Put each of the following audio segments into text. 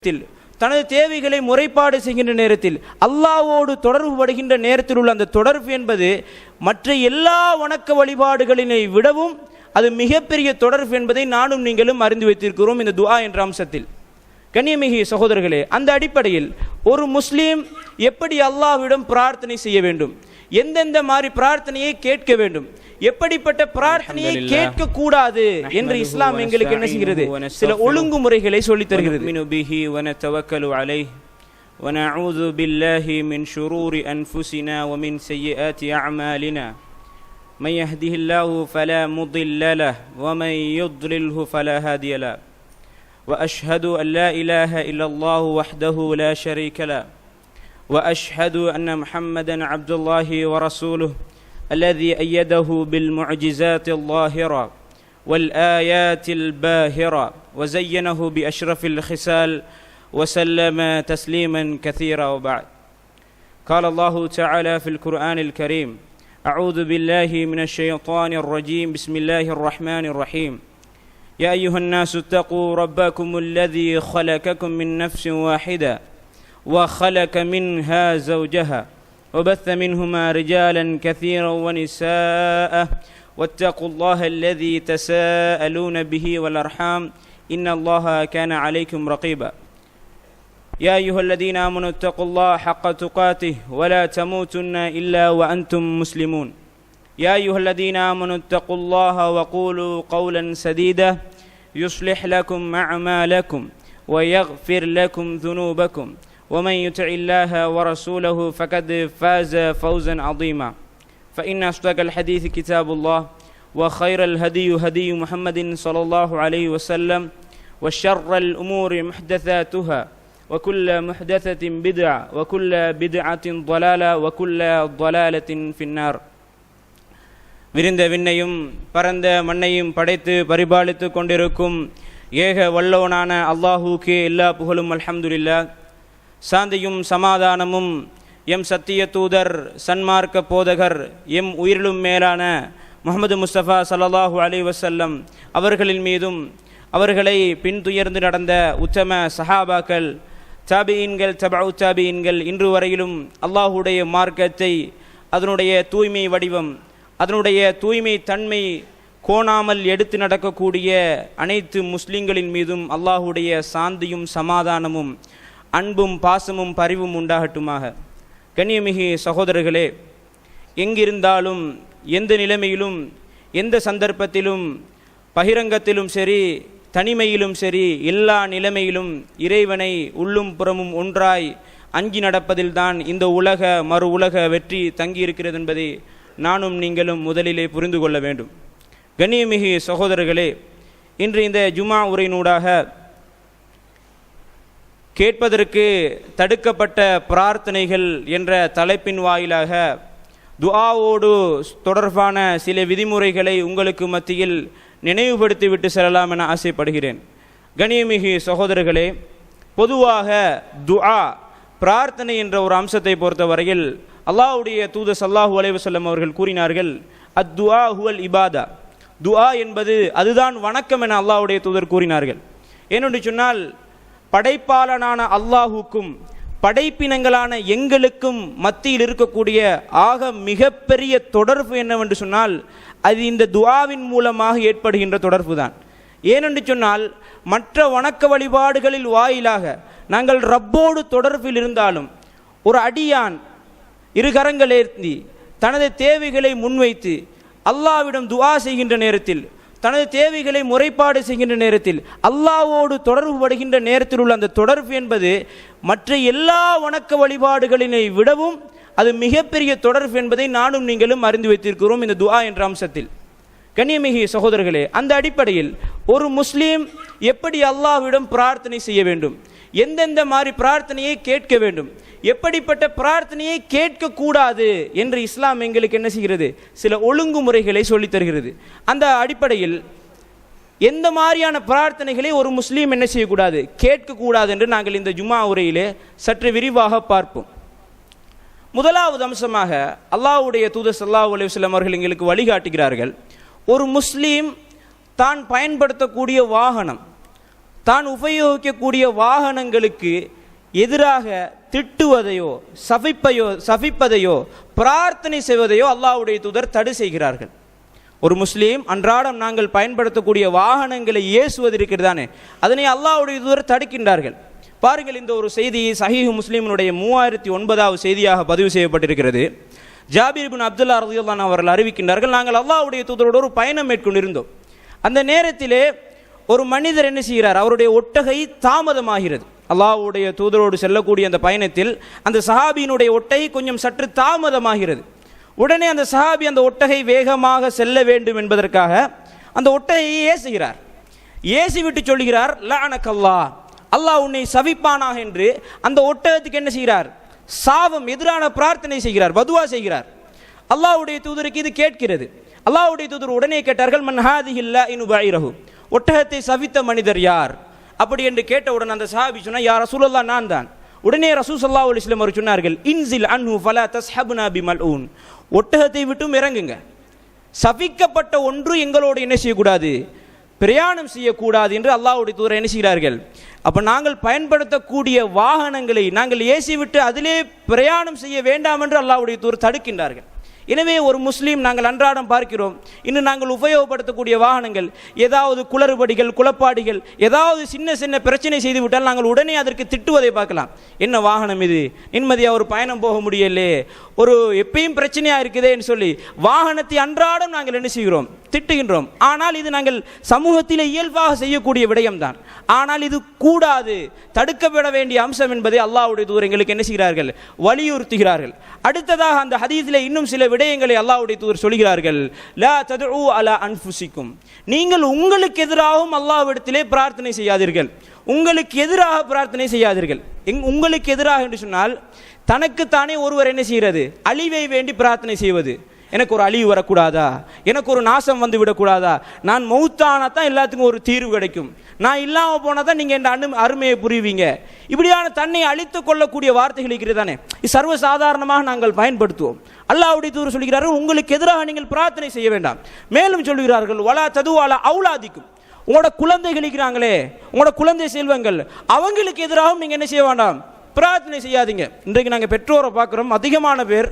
தனது தேவைகளை முறைப்பாடு செய்கின்ற நேரத்தில் அல்லாஹ்வோடு தொடர்பு படுகின்ற நேரத்தில் உள்ள அந்த தொடர்பு என்பது மற்ற எல்லா வணக்க வழிபாடுகளினை விடவும் அது மிகப்பெரிய தொடர்பு என்பதை நானும் நீங்களும் அறிந்து வைத்திருக்கிறோம் இந்த துஆ என்ற அம்சத்தில். கண்ணியமிகு சகோதரர்களே, அந்த அடிப்படையில் ஒரு முஸ்லீம் எப்படி அல்லாஹ்விடம் பிரார்த்தனை செய்ய வேண்டும், எந்தெந்த மாதிரி பிரார்த்தனையை கேட்க வேண்டும், எப்படிப்பட்ட பிரார்த்தனையை கேட்க கூடாது என்று இஸ்லாம் எங்களுக்கு என்ன செய்கிறது, சில ஒழுங்குமுறைகளை சொல்லித் தருகிறது. ونعوذ بالله من شرور أنفسنا ومن سيئات أعمالنا من يهده الله فلا مضل له ومن يضلله فلا هادي له وأشهد أن لا إله إلا الله وحده لا شريك له وأشهد أن محمدا عبد الله ورسوله الذي أيده بالمعجزات الظاهرة والآيات الباهرة وزينه بأشرف الخصال وسلم تسليما كثيرا. وبعد، قال الله تعالى في القرآن الكريم: أعوذ بالله من الشيطان الرجيم، بسم الله الرحمن الرحيم. يا أيها الناس اتقوا ربكم الذي خلقكم من نفس واحدة وخلق منها زوجها وبث منهما رجالا كثيرا ونساء واتقوا الله الذي تساءلون به والأرحام إن الله كان عليكم رقيبا. يا أيها الذين آمنوا اتقوا الله حق تقاته ولا تموتن إلا وأنتم مسلمون. يا أيها الذين آمنوا اتقوا الله وقولوا قولا سديدا يصلح لكم أعمالكم ويغفر لكم ذنوبكم ومن يطع الله ورسوله فقد فاز فوزا عظيما. فإن أصدق الحديث كتاب الله وخير الهدي هدي محمد صلى الله عليه وسلم وشر الأمور محدثاتها وكل محدثة بدعة وكل بدعة ضلالة وكل ضلالة في النار. விரிந்த விண்ணையும் பரந்த மண்ணையும் படைத்து பரிபாலித்து கொண்டிருக்கும் ஏக வல்லவனான அல்லாஹுக்கே எல்லா புகழும் அல்ஹம்துலில்லாஹ். சாந்தியும் சமாதானமும் எம் சத்திய தூதர் சன்மார்க்க போதகர் எம் உயிரிலும் மேலான முஹம்மது முஸ்தபா ஸல்லல்லாஹு அலைஹி வஸல்லம் அவர்களின் மீதும் அவர்களை பின்துயர்ந்து நடந்த உத்தம சஹாபாக்கள், தாபிஈன்கள், தபஉ தாபிஈன்கள், இன்று வரையிலும் அல்லாஹுடைய மார்க்கத்தை அதனுடைய தூய்மை வடிவம், அதனுடைய தூய்மை தன்மை கோணாமல் எடுத்து நடக்கக்கூடிய அனைத்து முஸ்லிம்களின் மீதும் அல்லாஹுடைய சாந்தியும் சமாதானமும் அன்பும் பாசமும் பரிவும் உண்டாகட்டுமாக. கண்ணியமிகு சகோதரர்களே, எங்கிருந்தாலும் எந்த நிலைமையிலும் எந்த சந்தர்ப்பத்திலும் பகிரங்கத்திலும் சரி தனிமையிலும் சரி எல்லா நிலைமையிலும் இறைவனை உள்ளும் புறமும் ஒன்றாய் அஞ்சி நடப்பதில்தான் இந்த உலக மறு உலக வெற்றி தங்கியிருக்கிறது என்பதை நானும் நீங்களும் முதலிலே புரிந்து கொள்ள வேண்டும். கண்ணியமிகு சகோதரர்களே, இன்று இந்த ஜுமா உரையினூடாக கேட்பதற்கு தடுக்கப்பட்ட பிரார்த்தனைகள் என்ற தலைப்பின் வாயிலாக துஆவோடு தொடர்பான சில விதிமுறைகளை உங்களுக்கு மத்தியில் நினைவுபடுத்திவிட்டு செல்லலாம் என ஆசைப்படுகிறேன். கண்ணியமிகு சகோதரர்களே, பொதுவாக துஆ பிரார்த்தனை என்ற ஒரு அம்சத்தை பொறுத்தவரையில் அல்லாஹ்வுடைய தூதர் ஸல்லல்லாஹு அலைஹி வஸல்லம் அவர்கள் கூறினார்கள், அத்துஆ ஹுவல் இபாதா, துஆ என்பது அதுதான் வணக்கம் என அல்லாஹ்வுடைய தூதர் கூறினார்கள். ஏனென்று சொன்னால் படைப்பாளனான அல்லாஹுக்கும் படைப்பினங்களான எங்களுக்கும் மத்தியில் இருக்கக்கூடிய ஆக மிகப்பெரிய தொடர்பு என்னவென்று சொன்னால் அது இந்த துஆவின் மூலமாக ஏற்படுகின்ற தொடர்பு தான். ஏனென்று சொன்னால் மற்ற வணக்க வழிபாடுகளில் வாயிலாக நாங்கள் ரப்போடு தொடர்பில் இருந்தாலும் ஒரு அடியான் இரு கரங்களேந்தி தனது தேவைகளை முன்வைத்து அல்லாஹ்விடம் துஆ செய்கின்ற நேரத்தில், தனது தேவைகளை முறைப்பாடு செய்கின்ற நேரத்தில் அல்லாஹ்வோடு தொடர்பு படுகின்ற நேரத்தில் உள்ள அந்த தொடர்பு என்பது மற்ற எல்லா வணக்க வழிபாடுகளினை விடவும் அது மிகப்பெரிய தொடர்பு என்பதை நானும் நீங்களும் அறிந்து வைத்திருக்கிறோம் இந்த துஆ என்ற அம்சத்தில். கண்ணியமிகு சகோதரர்களே, அந்த அடிப்படையில் ஒரு முஸ்லீம் எப்படி அல்லாஹ்விடம் பிரார்த்தனை செய்ய வேண்டும், எந்தெந்த மாதிரி பிரார்த்தனையை கேட்க வேண்டும், எப்படிப்பட்ட பிரார்த்தனையை கேட்க கூடாது என்று இஸ்லாம் எங்களுக்கு என்ன செய்கிறது, சில ஒழுங்குமுறைகளை சொல்லித் தருகிறது. அந்த அடிப்படையில் எந்த மாதிரியான பிரார்த்தனைகளை ஒரு முஸ்லீம் என்ன செய்யக்கூடாது, கேட்கக்கூடாது என்று நாங்கள் இந்த ஜுமா உரையிலே சற்று விரிவாக பார்ப்போம். முதலாவது அம்சமாக அல்லாஹ்வுடைய தூதர் ஸல்லல்லாஹு அலைஹி வஸல்லம் அவர்கள் எங்களுக்கு வழிகாட்டுகிறார்கள், ஒரு முஸ்லீம் தான் பயன்படுத்தக்கூடிய வாகனம், தான் உபயோகிக்கக்கூடிய வாகனங்களுக்கு எதிராக திட்டுவதையோ சபிப்பதையோ பிரார்த்தனை செய்வதையோ அல்லாஹ்வுடைய தூதர் தடை செய்கிறார்கள். ஒரு முஸ்லீம் அன்றாடம் நாங்கள் பயன்படுத்தக்கூடிய வாகனங்களை ஏசுவது இருக்கிறதானே, அதனை அல்லாஹ்வுடைய தூதர் தடுக்கின்றார்கள். பாருங்கள், இந்த ஒரு செய்தி சஹீஹ் முஸ்லிமினுடைய 3009வது செய்தியாக பதிவு செய்யப்பட்டிருக்கிறது. ஜாபீர் இப்னு அப்துல்லா ரலியல்லாஹு அன்ஹு அவர்கள் அறிவிக்கின்றார்கள், நாங்கள் அல்லாஹ்வுடைய தூதரோடு ஒரு பயணம் மேற்கொண்டிருந்தோம். அந்த நேரத்திலே ஒரு மனிதர் என்ன செய்கிறார், அவருடைய ஒட்டகை தாமதமாகிறது. அல்லாஹ்வுடைய தூதரோடு செல்லக்கூடிய அந்த பயணத்தில் அந்த சஹாபியினுடைய ஒட்டகை கொஞ்சம் சற்று தாமதமாகிறது. உடனே அந்த சஹாபி அந்த ஒட்டகை வேகமாக செல்ல வேண்டும் என்பதற்காக அந்த ஒட்டகையை ஏசுகிறார். ஏசிவிட்டு சொல்கிறார், லஅனக்கல்லாஹ், அல்லாஹ் உன்னை சபிப்பானாக என்று அந்த ஒட்டகத்துக்கு என்ன செய்கிறார், சாபம், எதிரான பிரார்த்தனை செய்கிறார், பதுவா செய்கிறார். அல்லாஹ்வுடைய தூதருக்கு இது கேட்கிறது. அல்லாஹ்வுடைய தூதர் உடனே கேட்டார்கள், மன் ஹாதிஹில் லாயினு பைரஹு, ஒட்டகத்தை சபித்த மனிதர் யார் அப்படி என்று கேட்டவுடன் அந்த சஹாபி சொன்னார், யா ரசூலல்லாஹ், நான் தான். உடனே ரசூல் ஸல்லல்லாஹு அலைஹி வஸல்லம் அவர் சொன்னார்கள், இன்சில் அன்ஹு ஃபலா தஸ்ஹப்னா பிமல்ஊன், ஒட்டகத்தை விட்டும் இறங்குங்க, சபிக்கப்பட்ட ஒன்று எங்களோடு என்ன செய்யக்கூடாது, பிரயாணம் செய்யக்கூடாது என்று அல்லாஹ்வுடைய தூதர் என்ன செய்கிறார்கள். அப்போ நாங்கள் பயன்படுத்தக்கூடிய வாகனங்களை நாங்கள் ஏசி விட்டு அதிலே பிரயாணம் செய்ய வேண்டாம் என்று அல்லாஹ்வுடைய தூதர் தடுக்கின்றார்கள். எனவே ஒரு முஸ்லீம் நாங்கள் அன்றாடம் பார்க்கிறோம், இன்னும் நாங்கள் உபயோகப்படுத்தக்கூடிய வாகனங்கள் ஏதாவது குளறுபடிகள் குளப்பாடிகள் ஏதாவது சின்ன சின்ன பிரச்சனை செய்து விட்டால் நாங்கள் உடனே அதற்கு திட்டுவதை பார்க்கலாம். என்ன வாகனம் இது, நிம்மதியாக ஒரு பயணம் போக முடியலே, ஒரு எப்பயும் பிரச்சனையாக இருக்குதேன்னு சொல்லி வாகனத்தை அன்றாடம் நாங்கள் என்ன செய்கிறோம், திட்டுகின்றோம். ஆனால் இது நாங்கள் சமூகத்தில் இயல்பாக செய்யக்கூடிய விடயம்தான். ஆனால் இது கூடாது, தடுக்கப்பட வேண்டிய அம்சம் என்பதை அல்லாஹ்வுடைய தூதர் எங்களுக்கு என்ன செய்கிறார்கள், வலியுறுத்துகிறார்கள். அடுத்ததாக அந்த ஹதீஸில் இன்னும் சில விடயங்களை அல்லாஹ்வுடைய தூதர் சொல்கிறார்கள். லா ததுஉ அலா அன்ஃபுசிக்கும், நீங்கள் உங்களுக்கு எதிராகவும் அல்லாஹ்விடத்திலே பிரார்த்தனை செய்யாதீர்கள், உங்களுக்கு எதிராக பிரார்த்தனை செய்யாதீர்கள். உங்களுக்கு எதிராக என்று சொன்னால் தனக்குத்தானே ஒருவர் என்ன செய்கிறது, அழிவை வேண்டி பிரார்த்தனை செய்வது. எனக்கு ஒரு அழிவு வரக்கூடாதா, எனக்கு ஒரு நாசம் வந்து விடக்கூடாதா, நான் மௌத்தானா தான் எல்லாத்துக்கும் ஒரு தீர்வு கிடைக்கும், நான் இல்லாமல் போனால் தான் நீங்கள் என் அருமையை புரிவீங்க, இப்படியான தன்னை அழித்து கொள்ளக்கூடிய வார்த்தைகள் இருக்கிறது தானே, இது சர்வசாதாரணமாக நாங்கள் பயன்படுத்துவோம். அல்லாஹ்வுடைய தூதர் சொல்கிறார்கள், உங்களுக்கு எதிராக நீங்கள் பிரார்த்தனை செய்ய வேண்டாம். மேலும் சொல்கிறார்கள், வலா ததுவாலா அவுலாதிக்கும், உங்களோட குழந்தைகள் இருக்கிறாங்களே, உங்களோட குழந்தை செல்வங்கள், அவங்களுக்கு எதிராகவும் நீங்கள் என்ன செய்ய வேண்டாம், பிரார்த்தனை செய்யாதீங்க. இன்றைக்கு நாங்கள் பெற்றோரை பார்க்குறோம், அதிகமான பேர்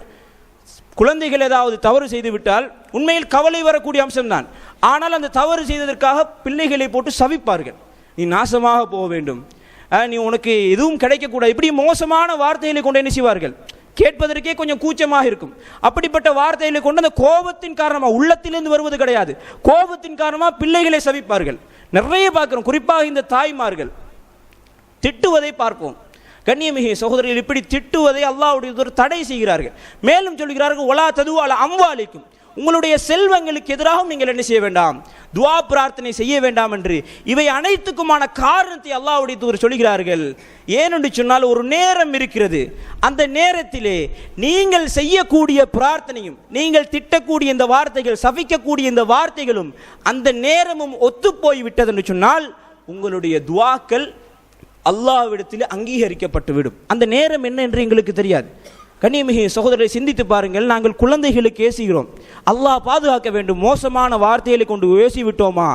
குழந்தைகள் ஏதாவது தவறு செய்து விட்டால் உண்மையில் கவலை வரக்கூடிய அம்சம்தான். ஆனால் அந்த தவறு செய்ததற்காக பிள்ளைகளை போட்டு சபிப்பார்கள், நீ நாசமாக போக வேண்டும், நீ உனக்கு எதுவும் கிடைக்கக்கூடாது, இப்படி மோசமான வார்த்தைகளை கொண்டு என்ன செய்வார்கள், கேட்பதற்கே கொஞ்சம் கூச்சமாக இருக்கும். அப்படிப்பட்ட வார்த்தைகளை கொண்டு அந்த கோபத்தின் காரணமாக, உள்ளத்திலிருந்து வருவது கிடையாது, கோபத்தின் காரணமாக பிள்ளைகளை சபிப்பார்கள். நிறைய பார்க்கிறோம், குறிப்பாக இந்த தாய்மார்கள் திட்டுவதை பார்ப்போம். கண்ணியமிகு சகோதரர்கள், இப்படி திட்டுவதை அல்லாஹ்வுடைய தூதர் தடை செய்கிறார்கள். மேலும் சொல்கிறார்கள், ஒலா ததுவால அம்வாலிக்கும், உங்களுடைய செல்வங்களுக்கு எதிராகவும் நீங்கள் என்ன செய்ய வேண்டாம், துஆ பிரார்த்தனை செய்ய வேண்டாம் என்று. இவை அனைத்துக்குமான காரணத்தை அல்லாஹ்வுடைய தூதர் சொல்கிறார்கள். ஏனென்று சொன்னால் ஒரு நேரம் இருக்கிறது, அந்த நேரத்திலே நீங்கள் செய்யக்கூடிய பிரார்த்தனையும் நீங்கள் திட்டக்கூடிய இந்த வார்த்தைகள், சபிக்கக்கூடிய இந்த வார்த்தைகளும் அந்த நேரமும் ஒத்துப்போய் விட்டது என்று சொன்னால் உங்களுடைய துஆக்கள் அல்லாஹ்விடத்தில் அங்கீகரிக்கப்பட்டு விடும். அந்த நேரம் என்ன என்று எங்களுக்கு தெரியாது. கண்ணியமிகு சகோதரரை சிந்தித்து பாருங்கள், நாங்கள் குழந்தைகளுக்கு ஏசுகிறோம், அல்லாஹ் பாதுகாக்க வேண்டும், மோசமான வார்த்தைகளை கொண்டு ஏசி விட்டோமா,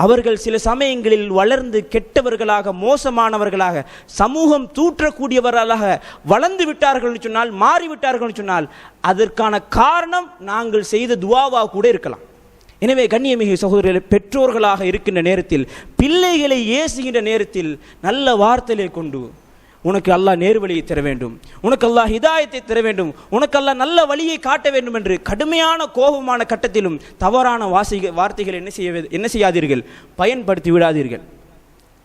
அவர்கள் சில சமயங்களில் வளர்ந்து கெட்டவர்களாக, மோசமானவர்களாக, சமூகம் தூற்றக்கூடியவர்களாக வளர்ந்து விட்டார்கள் சொன்னால், மாறிவிட்டார்கள் சொன்னால் அதற்கான காரணம் நாங்கள் செய்த துஆவா கூட இருக்கலாம். எனவே கண்ணியமிகு சகோதரர்களே, பெற்றோர்களாக இருக்கின்ற நேரத்தில், பிள்ளைகளை ஏசுகின்ற நேரத்தில் நல்ல வார்த்தையை கொண்டு, உனக்கு அல்லாஹ் நேர்வழியை தர வேண்டும், உனக்கு அல்லாஹ் ஹிதாயத்தை தர வேண்டும், உனக்கு அல்லாஹ் நல்ல வழியை காட்ட வேண்டும் என்று கடுமையான கோபமான கட்டத்திலும் தவறான வார்த்தைகள் என்ன செய்யாதீர்கள், பயன்படுத்தி விடாதீர்கள்.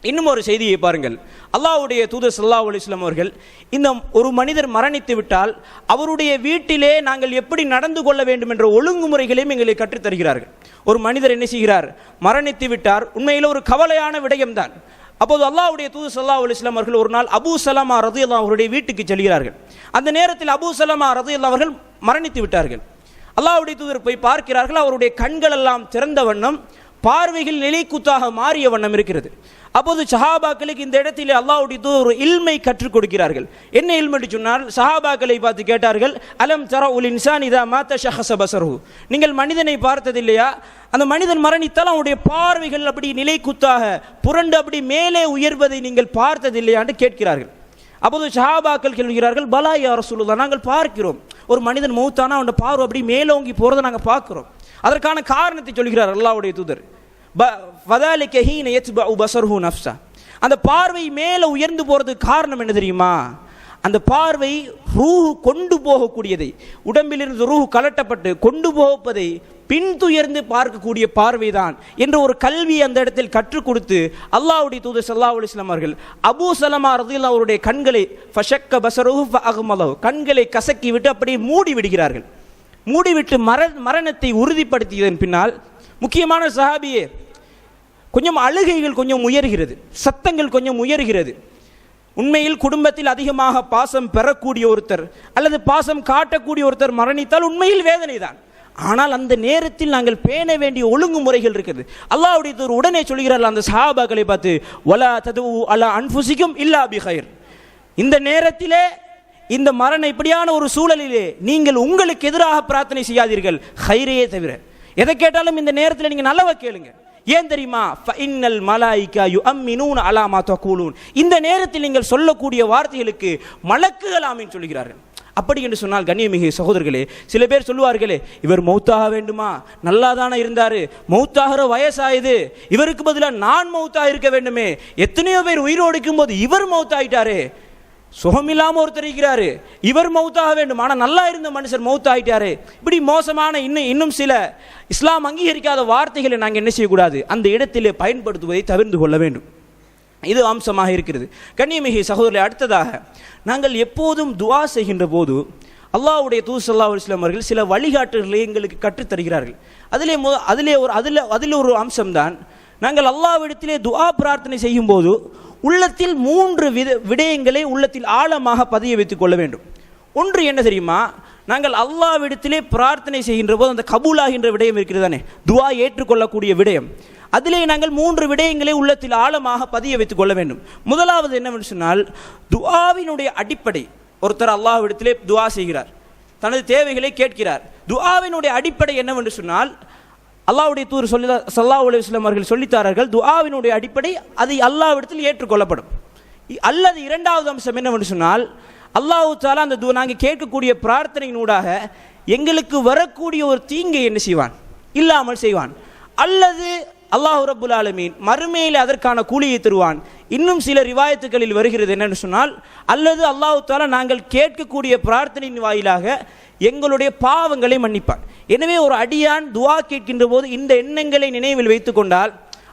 இன்னும் ஒரு செய்தியை பாருங்கள். அல்லாஹ்வுடைய தூதர் ஸல்லல்லாஹு அலைஹி வஸல்லம் அவர்கள் இந்த ஒரு மனிதர் மரணித்து விட்டால் அவருடைய வீட்டிலே நாங்கள் எப்படி நடந்து கொள்ள வேண்டும் என்ற ஒழுங்குமுறைகளையும் எங்களை கற்றுத் தருகிறார்கள். ஒரு மனிதர் என்ன செய்கிறார், மரணித்து விட்டார், உண்மையில் ஒரு கவலையான விடயம்தான். அப்போது அல்லாஹ்வுடைய தூதர் ஸல்லல்லாஹு அலைஹி வஸல்லம் அவர்கள் ஒரு நாள் அபூ ஸலமா ரலியல்லாஹு அவருடைய வீட்டுக்கு செல்கிறார்கள். அந்த நேரத்தில் அபூ ஸலமா ரலியல்லாஹு அவர்கள் மரணித்து விட்டார்கள். அல்லாஹ்வுடைய தூதர் போய் பார்க்கிறார்கள், அவருடைய கண்கள் எல்லாம் திறந்த வண்ணம் பார்வைகள் நிலைக்குத்தாக மாறிய வண்ணம் இருக்கிறது. அப்போது சஹாபாக்களுக்கு இந்த இடத்திலே அல்லாஹ்வுடைய ஒரு இல்மை கற்றுக் கொடுக்கிறார்கள். என்ன இல்ம் என்று சொன்னால், சஹாபாக்களை பார்த்து கேட்டார்கள், அலம் தரா உல் இன்சான் இதா மாத ஷஹஸ பஸருஹு, நீங்கள் மனிதனை பார்த்ததில்லையா, அந்த மனிதன் மரணித்தால் அவனுடைய பார்வைகள் அப்படி நிலைக்குத்தாக புரண்டு அப்படி மேலே உயர்வதை நீங்கள் பார்த்ததில்லையா என்று கேட்கிறார்கள். அப்போது சஹாபாக்கள் கேள்கிறார்கள், பலா யா ரசூலுல்லாஹ், நாங்கள் பார்க்கிறோம். ஒரு மனிதன் மௌத்தானா அவனோட பார்வை அப்படி மேலோங்கி போறதை நாங்கள் பார்க்கிறோம். அதற்கான காரணத்தை சொல்கிறார் அல்லாஹ்வுடைய தூதர். அந்த பார்வை மேல உயர்ந்து போறதுக்கு காரணம் என்ன தெரியுமா? அந்த பார்வை ரூஹ் கொண்டு போகக்கூடியதை, உடம்பிலிருந்து ரூஹ் கலட்டப்பட்டு கொண்டு போவதை பின்துயர்ந்து பார்க்கக்கூடிய பார்வைதான் என்ற ஒரு கல்வியை அந்த இடத்தில் கற்றுக் கொடுத்து அல்லாஹ்வுடைய தூதர் ஸல்லல்லாஹு அலைஹி வஸல்லம் அவர்கள் அபூ சலமா ரலியல்லாஹு அவருடைய கண்களை ஃபஷக்க பஸருஹு ஃபஅக்மலஹு, கண்களை கசக்கி விட்டு அப்படியே மூடி விடுகிறார்கள். மூடிவிட்டு மரணத்தை உறுதிப்படுத்தியதன் பின்னால் முக்கியமான சஹாபியே, கொஞ்சம் அழுகைகள் கொஞ்சம் உயர்கிறது, சத்தங்கள் கொஞ்சம் உயர்கிறது. உண்மையில் குடும்பத்தில் அதிகமாக பாசம் பெறக்கூடிய ஒருத்தர் அல்லது பாசம் காட்டக்கூடிய ஒருத்தர் மரணித்தால் உண்மையில் வேதனை தான். ஆனால் அந்த நேரத்தில் நாங்கள் பேண வேண்டிய ஒழுங்குமுறைகள் இருக்கிறது. அல்லாஹ்வுடைய தூதர் உடனே சொல்கிறார்கள் அந்த சஹாபாக்களை பார்த்து, வலா தது அலா அன்ஃபுசிகும் இல்லா பிகைர், இந்த நேரத்திலே, இந்த மரண இப்படியான ஒரு சூழலிலே நீங்கள் உங்களுக்கு எதிராக பிரார்த்தனை செய்யாதீர்கள், ஹைரையே தவிர. எதை கேட்டாலும் இந்த நேரத்தில் நீங்கள் நல்லவ கேளுங்க. ஏன் தெரியுமா? ஃபஇன்னல் மலாயிகா யுஅம்மினூன அலா மா தகூலூன், இந்த நேரத்தில் நீங்கள் சொல்லக்கூடிய வார்த்தைகளுக்கு மலக்குகள் ஆமீன் சொல்கிறார்கள். அப்படி என்று சொன்னால் கண்ணியமிகு சகோதரர்களே, சில பேர் சொல்லுவார்களே, இவர் மௌத்தாக வேண்டுமா, நல்லா தானே இருந்தாரு, மௌத்தாகிற வயசாயுது, இவருக்கு பதிலாக நான் மௌத்தாக இருக்க வேண்டுமே, எத்தனையோ பேர் உயிரோடு இருக்கும்போது இவர் மௌத்தாயிட்டாரே, சுகமில்லாமல் ஒருத்தர் இருக்கிறாரு, இவர் மௌத்தாக வேண்டும், ஆனால் நல்லா இருந்த மனுஷர் மௌத்தாயிட்டாரு. இப்படி மோசமான இன்னும் சில இஸ்லாம் அங்கீகரிக்காத வார்த்தைகளை நாங்கள் என்ன செய்யக்கூடாது, அந்த இடத்திலே பயன்படுத்துவதை தவிர்த்து கொள்ள வேண்டும். இது அம்சமாக இருக்கிறது. கண்ணியமிகு சகோதரர்களே, அடுத்ததாக நாங்கள் எப்போதும் துஆ செய்கின்ற போது அல்லாஹ்வுடைய தூதர் ஸல்லல்லாஹு அலைஹி வஸல்லம் அவர்கள் சில வழிகாட்டுதல்களை எங்களுக்கு கற்றுத்தருகிறார்கள். அதிலே ஒரு அம்சம்தான், நாங்கள் அல்லாஹ்விடத்திலே துஆ பிரார்த்தனை செய்யும் போது உள்ளத்தில் 3 விடயங்களை உள்ளத்தில் ஆழமாக பதிய வைத்துக் கொள்ள வேண்டும். ஒன்று என்ன தெரியுமா? நாங்கள் அல்லாஹ்விடத்திலே பிரார்த்தனை செய்கின்ற போது அந்த கபூலாகின்ற விடயம் இருக்கிறது தானே, துஆ ஏற்றுக்கொள்ளக்கூடிய விடயம், அதிலே நாங்கள் 3 விடயங்களை உள்ளத்தில் ஆழமாக பதிய வைத்துக் கொள்ள வேண்டும். முதலாவது என்னவென்று சொன்னால், துஆவினுடைய அடிப்படை, ஒருத்தர் அல்லாஹ்விடத்திலே துஆ செய்கிறார், தனது தேவைகளை கேட்கிறார். துஆவினுடைய அடிப்படை என்னவென்று சொன்னால், அல்லாஹ்வுடைய தூதர் ஸல்லல்லாஹு அலைஹி வஸல்லம் அவர்கள் சொல்லித்தார்கள், துஆவினுடைய அடிப்படை அது அல்லாஹ்விடத்தில் ஏற்றுக்கொள்ளப்படும். அல்லது இரண்டாவது அம்சம் என்னவென்று சொன்னால், அல்லாஹ் தஆலா அந்த நாங்கள் கேட்கக்கூடிய பிரார்த்தனையினூடாக எங்களுக்கு வரக்கூடிய ஒரு தீங்கை என்ன செய்வான், இல்லாமல் செய்வான். அல்லது அல்லாஹ் ரப்புல் ஆலமீன் மறுமையில் அதற்கான கூலியை தருவான். இன்னும் சில ரிவாயத்துகளில் வருகிறது என்னன்னு சொன்னால், அல்லது அல்லாஹ் தஆலா நாங்கள் கேட்கக்கூடிய பிரார்த்தனையின் வாயிலாக எங்களுடைய பாவங்களை மன்னிப்பான். எனவே ஒரு அடியான் துஆ கேட்கின்ற போது இந்த எண்ணங்களை நினைவில் வைத்துக் கொண்டால்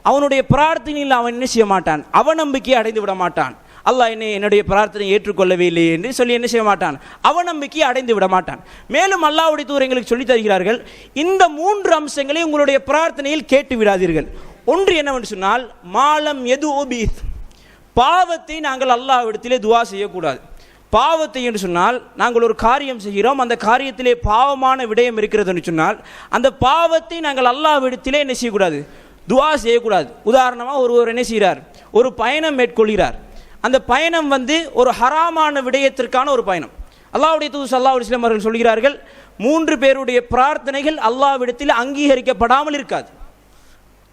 அவனுடைய பிரார்த்தனையில் அவன் என்ன செய்ய மாட்டான், அவநம்பிக்கையை அடைந்து விட மாட்டான். அல்லாஹ் என்னுடைய பிரார்த்தனை ஏற்றுக்கொள்ளவே இல்லை என்று சொல்லி என்ன செய்ய மாட்டான், அவநம்பிக்கையை அடைந்து விட மாட்டான். மேலும் அல்லாஹ்வுடைய தூதர் எங்களுக்கு சொல்லித் தருகிறார்கள், இந்த 3 அம்சங்களை உங்களுடைய பிரார்த்தனையில் கேட்டு விடாதீர்கள். ஒன்று என்னவென்று சொன்னால், மாலம் எது ஒபீத், பாவத்தை நாங்கள் அல்லாஹ்விடத்திலே துஆ செய்யக்கூடாது. பாவத்தை என்று சொன்னால், நாங்கள் ஒரு காரியம் செய்கிறோம், அந்த காரியத்திலே பாவமான விடயம் இருக்கிறது என்று சொன்னால் அந்த பாவத்தை நாங்கள் அல்லாஹ்விடத்திலே என்ன செய்யக்கூடாது, துஆ செய்யக்கூடாது. உதாரணமாக ஒருவர் என்ன செய்கிறார், ஒரு பயணம் மேற்கொள்கிறார், அந்த பயணம் ஒரு ஹராமான விடயத்திற்கான ஒரு பயணம். அல்லாஹ்வுடைய தூதர் ஸல்லல்லாஹு அலைஹி வஸல்லம் அவர்கள் சொல்கிறார்கள், 3 பேருடைய பிரார்த்தனைகள் அல்லாஹ்விடத்தில் அங்கீகரிக்கப்படாமல் இருக்காது,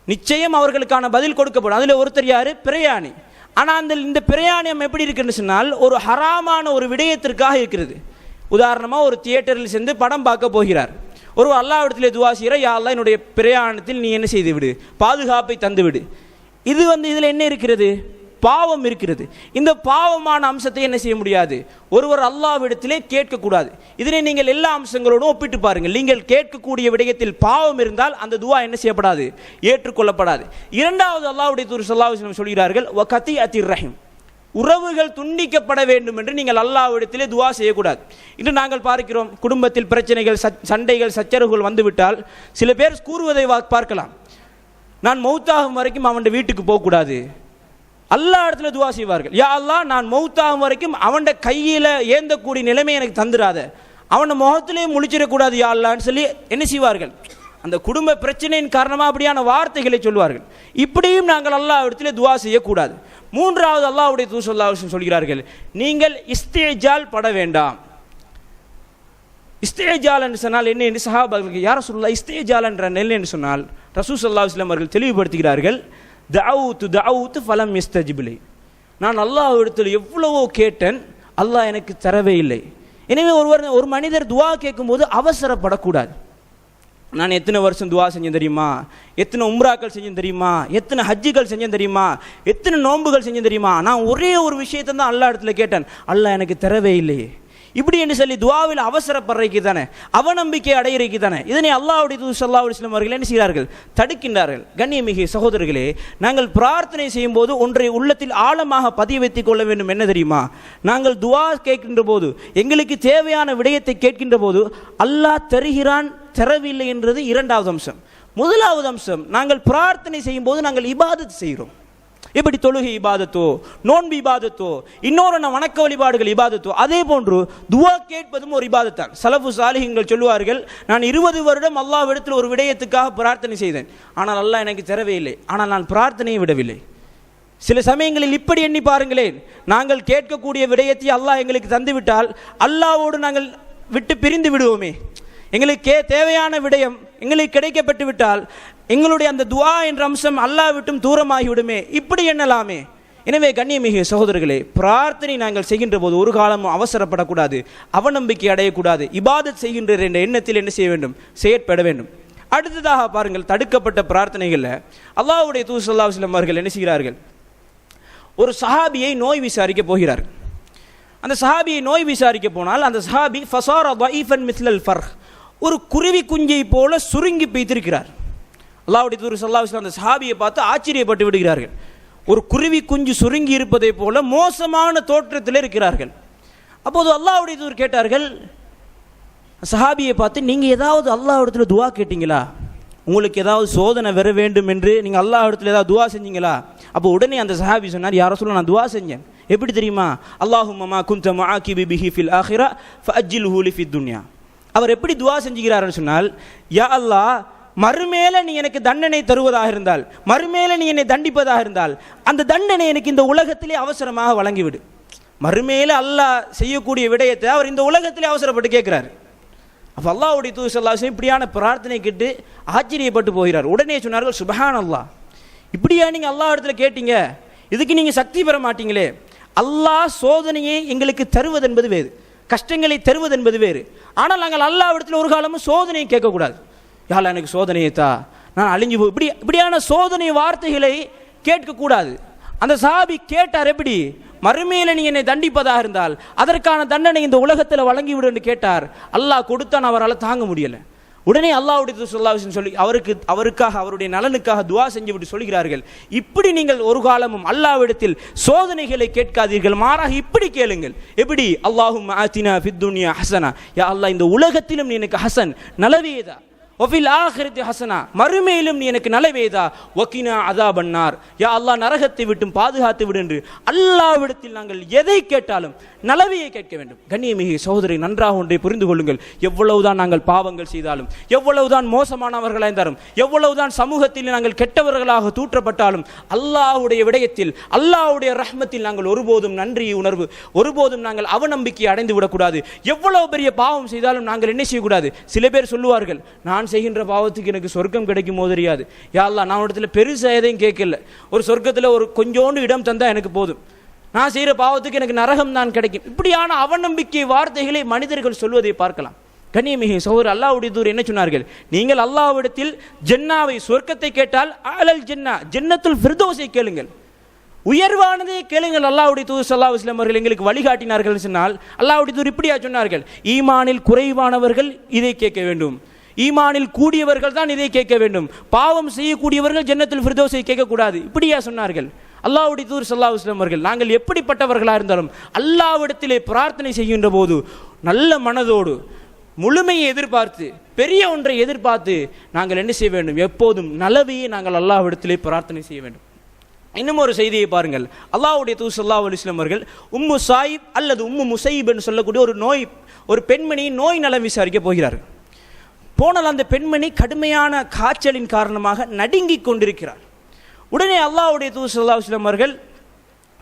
நிச்சயம் அவர்களுக்கான பதில் கொடுக்கப்படும். அதில் ஒருத்தர் யாரு, பிரயாணி. ஆனால் இந்த பிரயாணம் எப்படி இருக்குன்னு சொன்னால், ஒரு ஹராமான ஒரு விடயத்திற்காக இருக்கிறது. உதாரணமாக ஒரு தியேட்டரில் சென்று படம் பார்க்க போகிறார், ஒரு அல்லாஹ்விடத்திலே துஆ செய்கிற, யா அல்லாஹ் என்னுடைய பிரயாணத்தில் நீ என்ன செய்து விடு, பாதுகாப்பை தந்து விடு. இது இதில் என்ன இருக்கிறது, பாவம் இருக்கிறது. இந்த பாவமான அம்சத்தை என்ன செய்ய முடியாது, ஒருவர் அல்லாஹ்விடத்திலே கேட்கக்கூடாது. இதனை நீங்கள் எல்லா அம்சங்களோடும் ஒப்பிட்டு பாருங்கள். நீங்கள் கேட்கக்கூடிய விடயத்தில் பாவம் இருந்தால் அந்த துஆ என்ன செய்யப்படாது, ஏற்றுக்கொள்ளப்படாது. இரண்டாவது அல்லாஹ்வுடைய தூதர் ஸல்லல்லாஹு அலைஹி வஸல்லம் சொல்கிறார்கள், வ கத்திஅத்திர் ரஹீம், உறவுகள் துண்டிக்கப்பட வேண்டும் என்று நீங்கள் அல்லாஹ்விடத்திலே துஆ செய்யக்கூடாது. இன்று நாங்கள் பார்க்கிறோம், குடும்பத்தில் பிரச்சனைகள், சண்டைகள், சச்சரவுகள் வந்துவிட்டால் சில பேர் கூறுவதை பார்க்கலாம், நான் மௌத்தாகும் வரைக்கும் அவன் வீட்டுக்கு போகக்கூடாது. அல்லாஹ் இடத்துல துஆ செய்வார்கள், யா அல்லாஹ் நான் மௌத்தாகும் வரைக்கும் அவன் கையில் ஏந்தக்கூடிய நிலைமை எனக்கு தந்துடாத, அவனை முகத்திலே முழிச்சிடக்கூடாது யா அல்லான்னு சொல்லி என்ன செய்வார்கள், அந்த குடும்ப பிரச்சனையின் காரணமாக அப்படியான வார்த்தைகளை சொல்வார்கள். இப்படியும் நாங்கள் அல்லாஹ்விடத்தில் துஆ செய்யக்கூடாது. மூன்றாவது அல்லாஹ்வுடைய தூதர் ஸல்லல்லாஹு அலைஹி வஸல்லம் சொல்கிறார்கள், நீங்கள் இஸ்திஜால் பட வேண்டாம். இஸ்திஜால் என்று சொன்னால் என்ன என்று சஹாபாக்களுக்கு யா ரசூலுல்லாஹ் இஸ்திஜால் என்ற என்ன என்று சொன்னால் ரசூல் ஸல்லல்லாஹு அலைஹி வஸல்லம் அவர்கள் தெளிவுபடுத்துகிறார்கள், தஅவுத்து ஃபலம் யஸ்தஜிப் லி. நான் அல்லாஹ்விடத்தில் எவ்வளவோ கேட்டேன், அல்லாஹ் எனக்கு தரவே இல்லை. எனவே ஒரு மனிதர் துஆ கேட்கும்போது அவசரப்படக்கூடாது. நான் எத்தனை வருஷம் துஆ செஞ்சேன் தெரியுமா, எத்தனை உம்ராக்கள் செஞ்சேன் தெரியுமா, எத்தனை ஹஜ்ஜுகள் செஞ்சேன் தெரியுமா, எத்தனை நோன்புகள் செஞ்சேன் தெரியுமா, நான் ஒரே ஒரு விஷயத்தை தான் அல்லாஹ் இடத்துல கேட்டேன், அல்லாஹ் எனக்கு தரவே இல்லையே. இப்படி என்று சொல்லி துஆவில் அவசரப்படுறதுக்கு தானே, அவநம்பிக்கை அடையிறதுக்கு தானே இதனை அல்லாஹ்வுடைய தூதர் ஸல்லல்லாஹு அலைஹி வஸல்லம் அவர்கள் என்ன செய்கிறார்கள், தடுக்கின்றார்கள். கண்ணியமிகு சகோதரர்களே, நாங்கள் பிரார்த்தனை செய்யும் போது ஒன்றை உள்ளத்தில் ஆழமாக பதிய வைத்துக் கொள்ள வேண்டும். என்ன தெரியுமா, நாங்கள் துஆ கேட்கின்ற போது, எங்களுக்கு தேவையான விடயத்தை கேட்கின்ற போது அல்லாஹ் தருகிறான் தரவில்லை என்றது இரண்டாவது அம்சம். முதலாவது அம்சம், நாங்கள் பிரார்த்தனை செய்யும் போது நாங்கள் இபாதத் செய்கிறோம். எப்படி தொழுகை இபாதத்தோ, நோன்பு இபாதத்தோ, இன்னொரு வணக்க வழிபாடுகள் இபாதத்தோ, அதே போன்று துஆ கேட்பதும் ஒரு இபாதத்தான். சலஃபு சாலிஹீன்கள் சொல்லுவார்கள், நான் 20 வருடம் அல்லாஹ்விடத்தில் ஒரு விடயத்துக்காக பிரார்த்தனை செய்தேன், ஆனால் அல்லாஹ் எனக்கு தரவே இல்லை, ஆனால் நான் பிரார்த்தனையை விடவில்லை. சில சமயங்களில் இப்படி எண்ணி பாருங்களேன், நாங்கள் கேட்கக்கூடிய விடயத்தை அல்லாஹ் எங்களுக்கு தந்துவிட்டால் அல்லாஹ்வோடு நாங்கள் விட்டு பிரிந்து விடுவோமே. எங்களுக்கு தேவையான விடயம் எங்களுக்கு கிடைக்கப்பட்டு விட்டால் எங்களுடைய அந்த துஆ என்ற அம்சம் அல்லாஹ் விட்டும் தூரமாகி விடுமே, இப்படி எண்ணலாமே. எனவே கண்ணியமிகு சகோதரர்களே, பிரார்த்தனை நாங்கள் செய்கின்ற போது ஒரு காலமும் அவசரப்படக்கூடாது, அவநம்பிக்கை அடையக்கூடாது. இபாதத் செய்கின்ற என்ற எண்ணத்தில் என்ன செய்ய வேண்டும், செயற்பட வேண்டும். அடுத்ததாக பாருங்கள், தடுக்கப்பட்ட பிரார்த்தனைகளில் அல்லாஹ்வுடைய தூதர் ஸல்லல்லாஹு அலைஹி வஸல்லம் அவர்கள் என்ன செய்கிறார்கள், ஒரு சஹாபியை நோய் விசாரிக்க போகிறார்கள். அந்த சஹாபியை நோய் விசாரிக்க போனால் அந்த சஹாபி ஃபஸார ضعيفன் மிஸ்லல் ஃபர்ஹ், ஒரு குருவி குஞ்சை போல சுருங்கி பெய்திருக்கிறார். அல்லாஹ்வுடைய தூதர் ஸல்லல்லாஹு அலைஹி வஸல்லம் அந்த சஹாபியை பார்த்து ஆச்சரியப்பட்டு விடுகிறார்கள். ஒரு குருவி குஞ்சு சுருங்கி இருப்பதை போல மோசமான தோற்றத்தில் இருக்கிறார்கள். அப்போது அல்லாஹ்வுடைய தூதர் கேட்டார்கள், சஹாபியை பார்த்து, நீங்கள் ஏதாவது அல்லாஹ்விடத்தில் துஆ கேட்டீங்களா, உங்களுக்கு ஏதாவது சோதனை வர வேண்டும் என்று நீங்கள் அல்லாஹ்விடத்தில் ஏதாவது துஆ செஞ்சீங்களா? அப்போ உடனே அந்த சஹாபி சொன்னார், யா ரசூலல்லாஹ், நான் துஆ செஞ்சேன். எப்படி தெரியுமா, அல்லாஹும்ம மா குன்த முஆகிபி பிஹி ஃபில் ஆখিরা ஃபஅஜ்ஜில்ஹு லி ஃபித் துன்யா. அவர் எப்படி துஆ செஞ்சுகிறார்னு சொன்னால், யா அல்லாஹ், மறுமேல நீ எனக்கு தண்டனை தருவதாக இருந்தால், மறுமேல நீ என்னை தண்டிப்பதாக இருந்தால், அந்த தண்டனை எனக்கு இந்த உலகத்திலே அவசரமாக வழங்கிவிடு. மறுமேல அல்லாஹ் செய்யக்கூடிய விடயத்தை அவர் இந்த உலகத்திலே அவசரப்பட்டு கேட்கிறார். அப்போ அல்லாஹ்வுடைய தூதர் ஸல்லல்லாஹு அலைஹி வஸல்லம் இப்படியான பிரார்த்தனை கேட்டு ஆச்சரியப்பட்டு போகிறார். உடனே சொன்னார்கள், சுப்ஹானல்லாஹ், இப்படியா நீங்கள் அல்லாஹ் இடத்துல கேட்டீங்க, இதுக்கு நீங்கள் சக்தி பெற மாட்டீங்களே. அல்லாஹ் சோதனையை எங்களுக்கு தருவதென்பது வேறு, கஷ்டங்களை தருவதென்பது வேறு. ஆனால் நாங்கள் அல்லாஹ்விடத்தில் ஒரு காலமும் சோதனையை கேட்கக்கூடாது. யா அல்லாஹ், எனக்கு சோதனையை தா, நான் அழிஞ்சு போய், இப்படியான சோதனை வார்த்தைகளை கேட்கக்கூடாது. அந்த சஹாபி கேட்டார், எப்படி, மறுமையில் நீ என்னை தண்டிப்பதாக இருந்தால் அதற்கான தண்டனை இந்த உலகத்தில் வழங்கிவிடு என்று கேட்டார். அல்லாஹ் கொடுத்தான், அவரால் தாங்க முடியலை. உடனே அல்லாஹ்வுடைய தூதர் ஸல்லல்லாஹு அலைஹி வஸல்லம் சொல்லி அவருக்காக அவருடைய நலனுக்காக துஆ செஞ்சு விட்டு சொல்கிறார்கள், இப்படி நீங்கள் ஒரு காலமும் அல்லாஹ்விடத்தில் சோதனைகளை கேட்காதீர்கள், மாறாக இப்படி கேளுங்கள். எப்படி, அல்லாஹும்ம ஆத்தினா ஃபித் துன்யா ஹஸனா, யா அல்லாஹ், இந்த உலகத்திலும் நீ எனக்கு ஹசன் நலவேதா, வஃபில் ஆখিরাতি ஹஸனா, மறுமையிலும் நீ எனக்கு நலவேதா, வகினா அஸாபன்னார், யா அல்லாஹ், நரகத்தை விட்டும் பாதுகாத்து விடு என்று அல்லாஹ்விடத்தில் நாங்கள் எதை கேட்டாலும் நலவையை கேட்க வேண்டும். கண்ணியமிகு சகோதரி, நன்றாக ஒன்றை புரிந்து கொள்ளுங்கள், எவ்வளவுதான் நாங்கள் பாவங்கள் செய்தாலும், எவ்வளவுதான் மோசமானவர்களாக இருந்தாலும், எவ்வளவுதான் சமூகத்தில் நாங்கள் கெட்டவர்களாக தூற்றப்பட்டாலும், அல்லாஹ்வுடைய விடயத்தில், அல்லாஹ்வுடைய ரஹ்மத்தில் நாங்கள் ஒருபோதும் நன்றி உணர்வு, ஒருபோதும் நாங்கள் அவநம்பிக்கை அடைந்து விடக்கூடாது. எவ்வளவு பெரிய பாவம் செய்தாலும் நாங்கள் என்ன செய்யக்கூடாது. சில பேர் சொல்லுவார்கள், நான் செய்கின்ற பாவத்துக்கு எனக்கு சொர்க்கம் கிடைக்குமோ தெரியாது, யா அல்லாஹ், நான் இடத்துல பெருசாக எதையும் கேட்கல, ஒரு சொர்க்கத்தில் ஒரு கொஞ்சோண்டு இடம் தந்தா எனக்கு போதும், நான் செய்கிற பாவத்துக்கு எனக்கு நரகம் தான் கிடைக்கும். இப்படியான அவநம்பிக்கை வார்த்தைகளை மனிதர்கள் சொல்வதை பார்க்கலாம். கண்ணியமிகு சகோதரர், அல்லாஹ்வுடைய தூதர் என்ன சொன்னார்கள், நீங்கள் அல்லாஹ்விடத்தில் ஜன்னாவை, சொர்க்கத்தை கேட்டால் அலல் ஜன்னா, ஜன்னத்துல் ஃபிர்தௌஸை கேளுங்கள், உயர்வானதை கேளுங்கள். அல்லாஹ்வுடைய தூதர் ஸல்லல்லாஹு அலைஹி வஸல்லம் அவர்கள் எங்களுக்கு வழிகாட்டினார்கள் சொன்னால், அல்லாஹ்வுடைய தூதர் இப்படியா சொன்னார்கள், ஈமானில் குறைவானவர்கள் இதை கேட்க வேண்டும், ஈமானில் கூடியவர்கள் தான் இதை கேட்க வேண்டும், பாவம் செய்யக்கூடியவர்கள் ஜன்னத்துல் ஃபிர்தௌஸை கேட்கக்கூடாது. இப்படியா சொன்னார்கள் அல்லாஹ்வுடைய தூதர் ஸல்லல்லாஹு அலைஹி வஸல்லம் அவர்கள். நாங்கள் எப்படிப்பட்டவர்களாக இருந்தாலும் அல்லாஹ்விடத்திலே பிரார்த்தனை செய்கின்ற போது நல்ல மனதோடு, முழுமையை எதிர்பார்த்து, பெரிய ஒன்றை எதிர்பார்த்து நாங்கள் என்ன செய்ய வேண்டும், எப்போதும் நலவையே நாங்கள் அல்லாஹ்விடத்திலே பிரார்த்தனை செய்ய வேண்டும். இன்னும் ஒரு செய்தியை பாருங்கள், அல்லாஹ்வுடைய தூதர் ஸல்லல்லாஹு அலைஹி வஸல்லம் அவர்கள் உம்மு சாயிப் அல்லது உம்மு முசையிப் என்று சொல்லக்கூடிய ஒரு பெண்மணியின் நோய் நலம் விசாரிக்க போகிறார்கள். போனால் அந்த பெண்மணி கடுமையான காய்ச்சலின் காரணமாக நடுங்கிக் கொண்டிருக்கிறார். உடனே அல்லாஹ்வுடைய தூதர் ஸல்லல்லாஹு அலைஹி வஸல்லம் அவர்கள்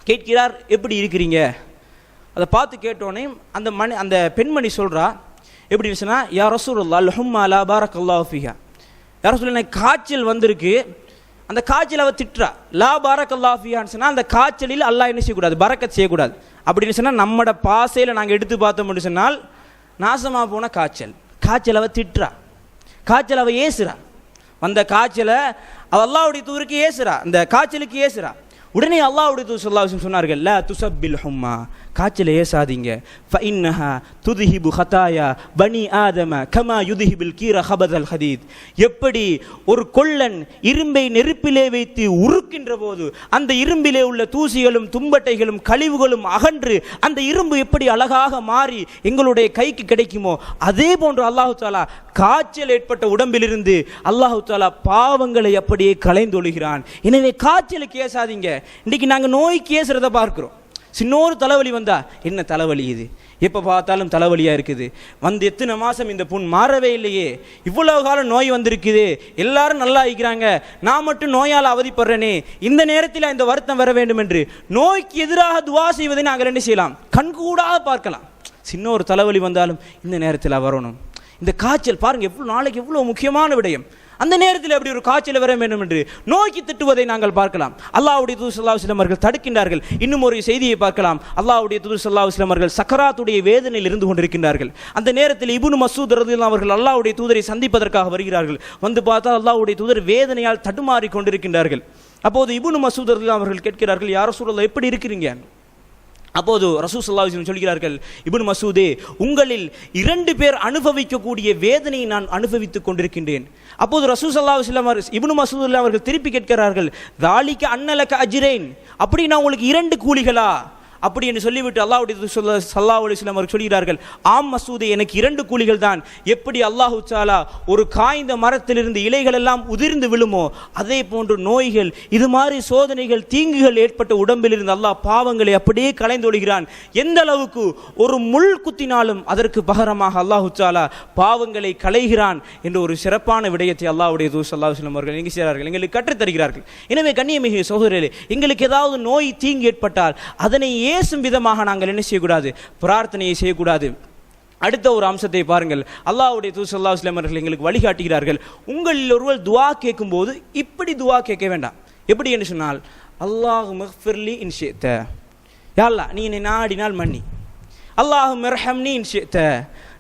கேட்கிறார், எப்படி இருக்கிறீங்க? அதை பார்த்து கேட்டோன்னே அந்த பெண்மணி சொல்கிறா, எப்படி சொன்னா, யா ரசூலுல்லாஹ் அல்ஹும்மா லா பாரக்கல்லாஹு ஃபீஹா, யா ரசூலுல்லாஹ் எனக்கு காய்ச்சல் வந்திருக்கு. அந்த காய்ச்சல் அவ திட்டுறா. லா பாரக்கல்லாஹு ஃபீஹான்னு சொன்னால் அந்த காய்ச்சலில் அல்லாஹ் என்ன செய்யக்கூடாது, பரக்கத் செய்யக்கூடாது. அப்படின்னு சொன்னால் நம்மட பாசையில் நாங்கள் எடுத்து பார்த்தோம்னு சொன்னால் நாசமாக போன காய்ச்சல் அவ திட்டுறா, காய்ச்சல் அவ ஏசுறா. வந்த காய்ச்சலை அவ அல்லாஹ்வுடைய தூதருக்கு ஏசுறா, அந்த காய்ச்சலுக்கு ஏசுறா. உடனே அல்லாஹ்வுடைய தூதர் ஸல்லல்லாஹு அலைஹி வஸல்லம் சொன்னார்கள், லா துஸப்பில் ஹும்மா, காய்ச்சலை ஏசாதீங்க. ஃபஇன்னஹா துذஹிபு ஹதாயா பனி ஆதம கமா யுذஹிபுல் கீர ஹபதல் ஹதீத். எப்படி ஒரு கொல்லன் இரும்பை நெருப்பிலே வைத்து உருக்கின்ற போது அந்த இரும்பிலே உள்ள தூசிகளும் தும்பட்டைகளும் கழிவுகளும் அகன்று அந்த இரும்பு எப்படி அழகாக மாறி எங்களுடைய கைக்கு கிடைக்குமோ, அதே போன்று அல்லாஹு தஆலா காய்ச்சல் ஏற்பட்ட உடம்பிலிருந்து அல்லாஹு தஆலா பாவங்களை அப்படியே களைந்தொழுகிறான். எனவே காய்ச்சலுக்கு ஏசாதீங்க. இன்னைக்கு நாங்கள் நோய்க்கு ஏசுறத பார்க்கிறோம். சின்னொரு தலைவலி வந்தா, என்ன தலைவலி இது, எப்போ பார்த்தாலும் தலைவலியாக இருக்குது, வந்து எத்தனை மாதம் இந்த புண் மாறவே இல்லையே, இவ்வளவு காலம் நோய் வந்திருக்குது, எல்லாரும் நல்லா இருக்கிறாங்க, நான் மட்டும் நோயால் அவதிப்படுறேனே, இந்த நேரத்தில் இந்த வருத்தம் வர வேண்டும் என்று நோய்க்கு எதிராக துவா செய்வதை நாங்கள் என்ன செய்யலாம், கண்கூடாக பார்க்கலாம். சின்ன ஒரு தலைவலி வந்தாலும் இந்த நேரத்தில் வரணும். இந்த காய்ச்சல் பாருங்க, எவ்வளோ நாளைக்கு எவ்வளோ முக்கியமான விடயம். அந்த நேரத்தில் அப்படி ஒரு காய்ச்சல் வர வேண்டும் என்று நோக்கி திட்டுவதை நாங்கள் பார்க்கலாம். அல்லாஹ்வுடைய தூதர் ஸல்லல்லாஹு அலைஹி வஸல்லம் அவர்கள் தடுக்கின்றார்கள். இன்னும் ஒரு செய்தியை பார்க்கலாம். அல்லாஹ்வுடைய தூதர் ஸல்லல்லாஹு அலைஹி வஸல்லம் அவர்கள் சக்கராத்துடைய வேதனையில் இருந்து கொண்டிருக்கின்றார்கள். அந்த நேரத்தில் இப்னு மஸ்ஊத் ரலியல்லாஹு அவர்கள் அல்லாஹ்வுடைய தூதரை சந்திப்பதற்காக வருகிறார்கள். வந்து பார்த்தால் அல்லாஹ்வுடைய தூதர் வேதனையால் தடுமாறி கொண்டிருக்கின்றார்கள். அப்போது இப்னு மஸ்ஊத் ரலியல்லாஹு அவர்கள் கேட்கிறார்கள், யா ரசூலல்லாஹ் எப்படி இருக்கிறீங்க? அப்போது ரசூல் ஸல்லல்லாஹு அலைஹி வஸல்லம் சொல்கிறார்கள், இப்னு மஸ்ஊதே, உங்களில் 2 பேர் அனுபவிக்கக்கூடிய வேதனையை நான் அனுபவித்துக் கொண்டிருக்கின்றேன். அப்போது ரசூல் ஸல்லல்லாஹு அலைஹி வஸல்லம் இப்னு மஸ்ஊத் அவர்கள் திருப்பி கேட்கிறார்கள், தாலிக அன்னலக அஜ்ரைன், அப்படி நான் உங்களுக்கு 2 கூலிகளா? அப்படி என்று சொல்லிவிட்டு அல்லாஹ்வுடைய தூதர் ஸல்லல்லாஹு அலைஹி வஸல்லம் அவர்கள் சொல்கிறார்கள், ஆம் மஸ்ஊதே, எனக்கு 2 கூலிகள் தான். எப்படி அல்லாஹ் தஆலா ஒரு காய்ந்த மரத்திலிருந்து இலைகள் எல்லாம் உதிர்ந்து விழுமோ, அதே போன்று நோய்கள், இது மாதிரி சோதனைகள், தீங்குகள் ஏற்பட்ட உடம்பிலிருந்து அல்லாஹ் பாவங்களை அப்படியே களைந்தொழுகிறான். எந்த அளவுக்கு ஒரு முள் குத்தினாலும் அதற்கு பகரமாக அல்லாஹ் தஆலா பாவங்களை களைகிறான் என்ற ஒரு சிறப்பான விடயத்தை அல்லாஹ்வுடைய தூதர் ஸல்லல்லாஹு அலைஹி வஸல்லம் அவர்கள் எங்கே செய்கிறார்கள், எங்களுக்கு கற்றுத் தருகிறார்கள். எனவே கண்ணியமிகு சகோதரர்களே, எங்களுக்கு ஏதாவது நோய் தீங்கு ஏற்பட்டால் அதனை ஏசும் விதமாக நாங்கள் என்ன செய்யக்கூடாது, பிரார்த்தனையை செய்யக்கூடாது. அடுத்த ஒரு அம்சத்தை பாருங்கள். அல்லாஹ்வுடைய தூதர் ஸல்லல்லாஹு அலைஹி வஸல்லம் அவர்கள் எங்களுக்கு வழிகாட்டுகிறார்கள். உங்களில் ஒருவர் துஆ கேட்கும் போது இப்படி துஆ கேட்க வேண்டாம். எப்படி என்று சொன்னால், அல்லாஹும்ம ஃபிர்லி இன் ஷிஅத, யா அல்லாஹ் நீ என்னை நாடினால் மன்னி, அல்லாஹும்ம இர்ஹம்னி இன் ஷிஅத,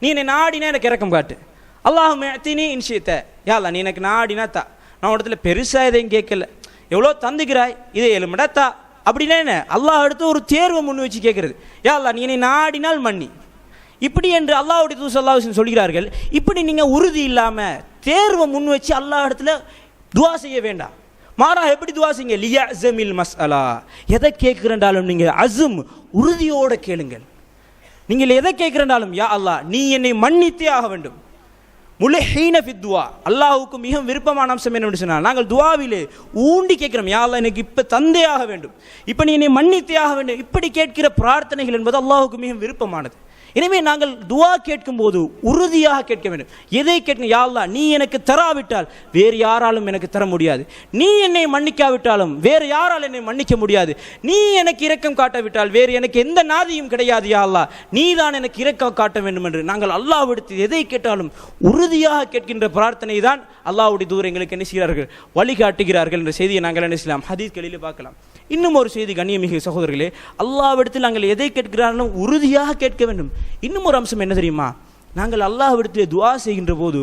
நீ என்னை நாடினா எனக்கு இரக்கம் காட்டு, அல்லாஹும்ம அத்தினி இன் ஷிஅத, யா அல்லாஹ் நீ எனக்கு நாடினா தா. நான் இடத்துல பெருசா எதையும் கேட்கல, எவ்வளோ தந்துக்கிறாய், இதை 7 மடா தா. அப்படின்னா என்ன, அல்லாஹ் அடுத்து ஒரு தேர்வை முன் வச்சு கேட்கறது, யா அல்லாஹ் நீ என்னை நாடினால் மன்னி. இப்படி என்று அல்லாஹ்வுடைய தூதர் ஸல்லல்லாஹு அலைஹி வஸல்லம் சொல்கிறார்கள். இப்படி நீங்கள் உறுதி இல்லாமல் தேர்வை முன் வச்சு அல்லாஹ் இடத்துல துஆ செய்ய வேண்டாம். மாறாக எப்படி துஆ செய்யுங்க, லியஅஸமில் மஸ்அலா, எதை கேட்கிறண்டாலும் நீங்கள் அஸம் உறுதியோடு கேளுங்கள். நீங்கள் எதை கேட்கிறண்டாலும், யா அல்லாஹ் நீ என்னை மன்னித்தே ஆக வேண்டும். முலஹீன ஃபித் துஆ, அல்லாஹ்வுக்கு மிக விருப்பமான அம்சம் என்னன்னு சொன்னால், நாங்கள் துஆவிலே ஊண்டி கேட்கிறோம், யா அல்லாஹ் எனக்கு இப்போ தந்தே ஆக வேண்டும், இப்போ நீ என்னை மன்னித்தே ஆக வேண்டும். இப்படி கேட்கிற பிரார்த்தனைகள் என்பது அல்லாஹ்வுக்கு மிக விருப்பமானது. எனவே நாங்கள் துஆ கேட்கும் போது உறுதியாக கேட்க வேண்டும். எதை கேட்கணும், யா அல்லாஹ் நீ எனக்கு தராவிட்டால் வேறு யாராலும் எனக்கு தர முடியாது, நீ என்னை மன்னிக்காவிட்டாலும் வேறு யாரால் என்னை மன்னிக்க முடியாது, நீ எனக்கு இரக்கம் காட்டாவிட்டால் வேறு எனக்கு எந்த நாதியும் கிடையாது, யா அல்லாஹ் நீ தான் எனக்கு இரக்கம் காட்ட வேண்டும் என்று நாங்கள் அல்லாஹ்விடத்தில் எதை கேட்டாலும் உறுதியாக கேட்கின்ற பிரார்த்தனை தான் அல்லாஹ்வுடைய தூதர் எங்களுக்கு என்ன செய்கிறார்கள், வழிகாட்டுகிறார்கள் என்ற செய்தியை நாங்கள் என்ன செய்யலாம், ஹதீஸ்களில் பார்க்கலாம். இன்னும் ஒரு செய்தி கண்ணியமிகு சகோதரர்களே, அல்லாஹ்விடத்தில் நாங்கள் எதை கேட்கிறாலும் உறுதியாக கேட்க வேண்டும். இன்னும் ஒரு அம்சம் என்ன தெரியுமா, நாங்கள் அல்லாஹ்விடத்தில் துஆ செய்கின்ற போது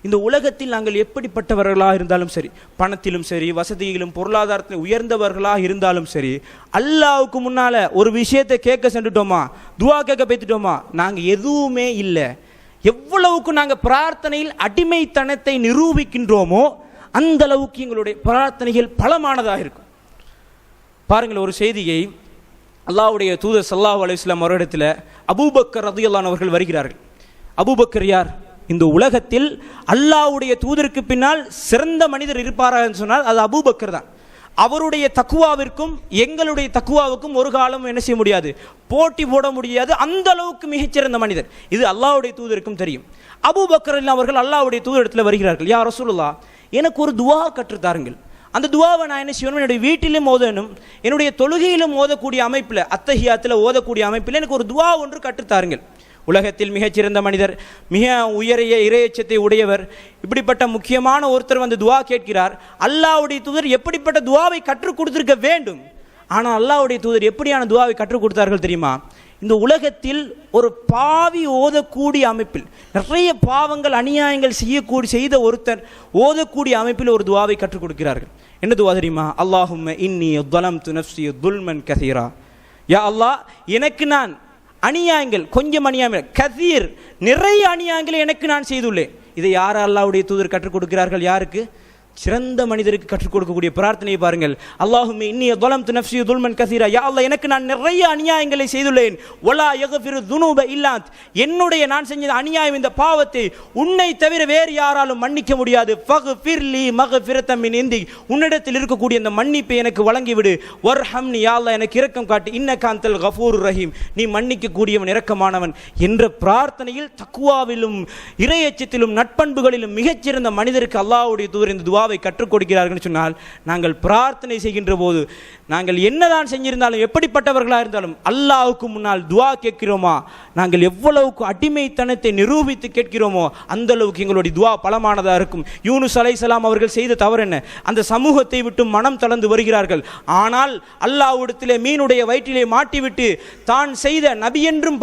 இந்த உலகத்தில் நாங்கள் எப்படிப்பட்டவர்களாக இருந்தாலும் சரி, பணத்திலும் சரி, வசதியிலும் பொருளாதாரத்தில் உயர்ந்தவர்களாக இருந்தாலும் சரி, அல்லாஹ்வுக்கு முன்னால் ஒரு விஷயத்தை கேட்க சென்றுட்டோமா, துஆ கேட்க பேத்துட்டோமா, நாங்கள் எதுவுமே இல்லை. எவ்வளவுக்கு நாங்கள் பிரார்த்தனையில் அடிமைத்தனத்தை நிரூபிக்கின்றோமோ அந்த அளவுக்கு எங்களுடைய பிரார்த்தனைகள் பலமானதாக இருக்கும். பாருங்கள், ஒரு செய்தியை அல்லாஹ்வுடைய தூதர் ஸல்லல்லாஹு அலைஹி வஸல்லம் அவரிடத்தில் அபூபக்கர் ரலியல்லாஹு அன்ஹு அவர்கள் வருகிறார்கள். அபூபக்கர் யார்? இந்த உலகத்தில் அல்லாஹ்வுடைய தூதருக்கு பின்னால் சிறந்த மனிதர் இருப்பாரா என்று சொன்னால் அது அபூபக்கர் தான். அவருடைய தக்குவாவிற்கும் எங்களுடைய தக்குவாவுக்கும் ஒரு காலம் என்ன செய்ய முடியாது, போட்டி போட முடியாது. அந்த அளவுக்கு மிகச்சிறந்த மனிதர். இது அல்லாஹ்வுடைய தூதருக்கும் தெரியும். அபூபக்கர் அவர்கள் அல்லாஹ்வுடைய தூதரிடத்தில் வருகிறார்கள். யா ரசூலுல்லாஹ், எனக்கு ஒரு துவா கற்றுத்தாருங்கள். அந்த துவாவை நான் என்ன செய்யணும், என்னுடைய வீட்டிலும் ஓதணும், என்னுடைய தொழுகையிலும் ஓதக்கூடிய அமைப்பில், அத்தஹியாத்தில் ஓதக்கூடிய அமைப்பில் எனக்கு ஒரு துவா ஒன்று கற்றுத்தாருங்கள். உலகத்தில் மிகச்சிறந்த மனிதர், மிக உயரிய இறையச்சத்தை உடையவர், இப்படிப்பட்ட முக்கியமான ஒருத்தர் வந்து துவா கேட்கிறார். அல்லாஹ்வுடைய தூதர் எப்படிப்பட்ட துவாவை கற்றுக் கொடுத்திருக்க வேண்டும். ஆனால் அல்லாஹ்வுடைய தூதர் எப்படியான துவாவை கற்றுக் கொடுத்தார்கள் தெரியுமா? இந்த உலகத்தில் ஒரு பாவி ஓதக்கூடிய அமைப்பில், நிறைய பாவங்கள் அநியாயங்கள் செய்த ஒருத்தர் ஓதக்கூடிய அமைப்பில் ஒரு துவாவை கற்றுக் கொடுக்கிறார்கள். என்ன துவா தெரியுமா? அல்லாஹும்ம இன்னி ظلمت نفسي ظلما كثيرا. யா அல்லாஹ், எனக்கு நான் அநியாயங்கள், கொஞ்சம் அநியாயங்கள், கதீர், நிறைய அநியாயங்களை எனக்கு நான் செய்துள்ளேன். இதை யார் அல்லாஹ்வுடைய தூதர் கற்றுக் கொடுக்கிறார்கள்? யாருக்கு? சிறந்த மனிதருக்கு கற்றுக் கொடுக்கக்கூடிய பிரார்த்தனையை பாருங்கள். அல்லாஹும்ம இன்னி ظلمت نفسي ظلما كثيرا. யா அல்லாஹ், எனக்கு நான் நிறைய அநியாயங்களை செய்துள்ளேன். வலா யக்ஃபிரு ذுனூப இல்லா அன்த். என்னுடைய நான் செஞ்ச அநியாயம், இந்த பாவத்தை உன்னை தவிர வேறு யாராலும் மன்னிக்க முடியாது. ஃபக்ஃபிர்லி மக்ஃபிரத்தம் மின் இன்தி. உன்னிடத்தில் இருக்கக்கூடிய அந்த மன்னிப்பை எனக்கு வழங்கிவிடு. வர்ஹம்னி, யா அல்லாஹ் எனக்கு இரக்கம் காட்டு. இன்னக அன்தல் கஃபூருர் ரஹீம். நீ மன்னிக்க கூடியவன், இரக்கமானவன் என்ற பிரார்த்தனையில் தக்வாவிலும் இறையச்சத்திலும் நட்பண்புகளிலும் மிகச்சிறந்த மனிதருக்கு அல்லாஹ்வுடைய தூதர் இந்த துவாவை கற்றுக் கொடுக்கிறார்கள் சொன்னால், நாங்கள் பிரார்த்தனை செய்கின்ற போது நாங்கள் என்னதான் செஞ்சிருந்தாலும், எப்படிப்பட்டவர்களாக இருந்தாலும், அல்லாஹ்வுக்கு முன்னால் துவா கேட்கிறோமா, நாங்கள் எவ்வளவுக்கு அடிமைத்தனத்தை நிரூபித்து கேட்கிறோமோ அந்த அளவுக்கு எங்களுடைய துவா பலமானதாக இருக்கும். யூனுஸ் அலைஹிஸ்ஸலாம் அவர்கள் செய்த தவறு என்ன? அந்த சமூகத்தை விட்டு மனம் தளர்ந்து வருகிறார்கள். ஆனால் அல்லாஹ்விடத்திலே மீனுடைய வயிற்றிலே மாட்டிவிட்டு தான் செய்த நபி என்றும்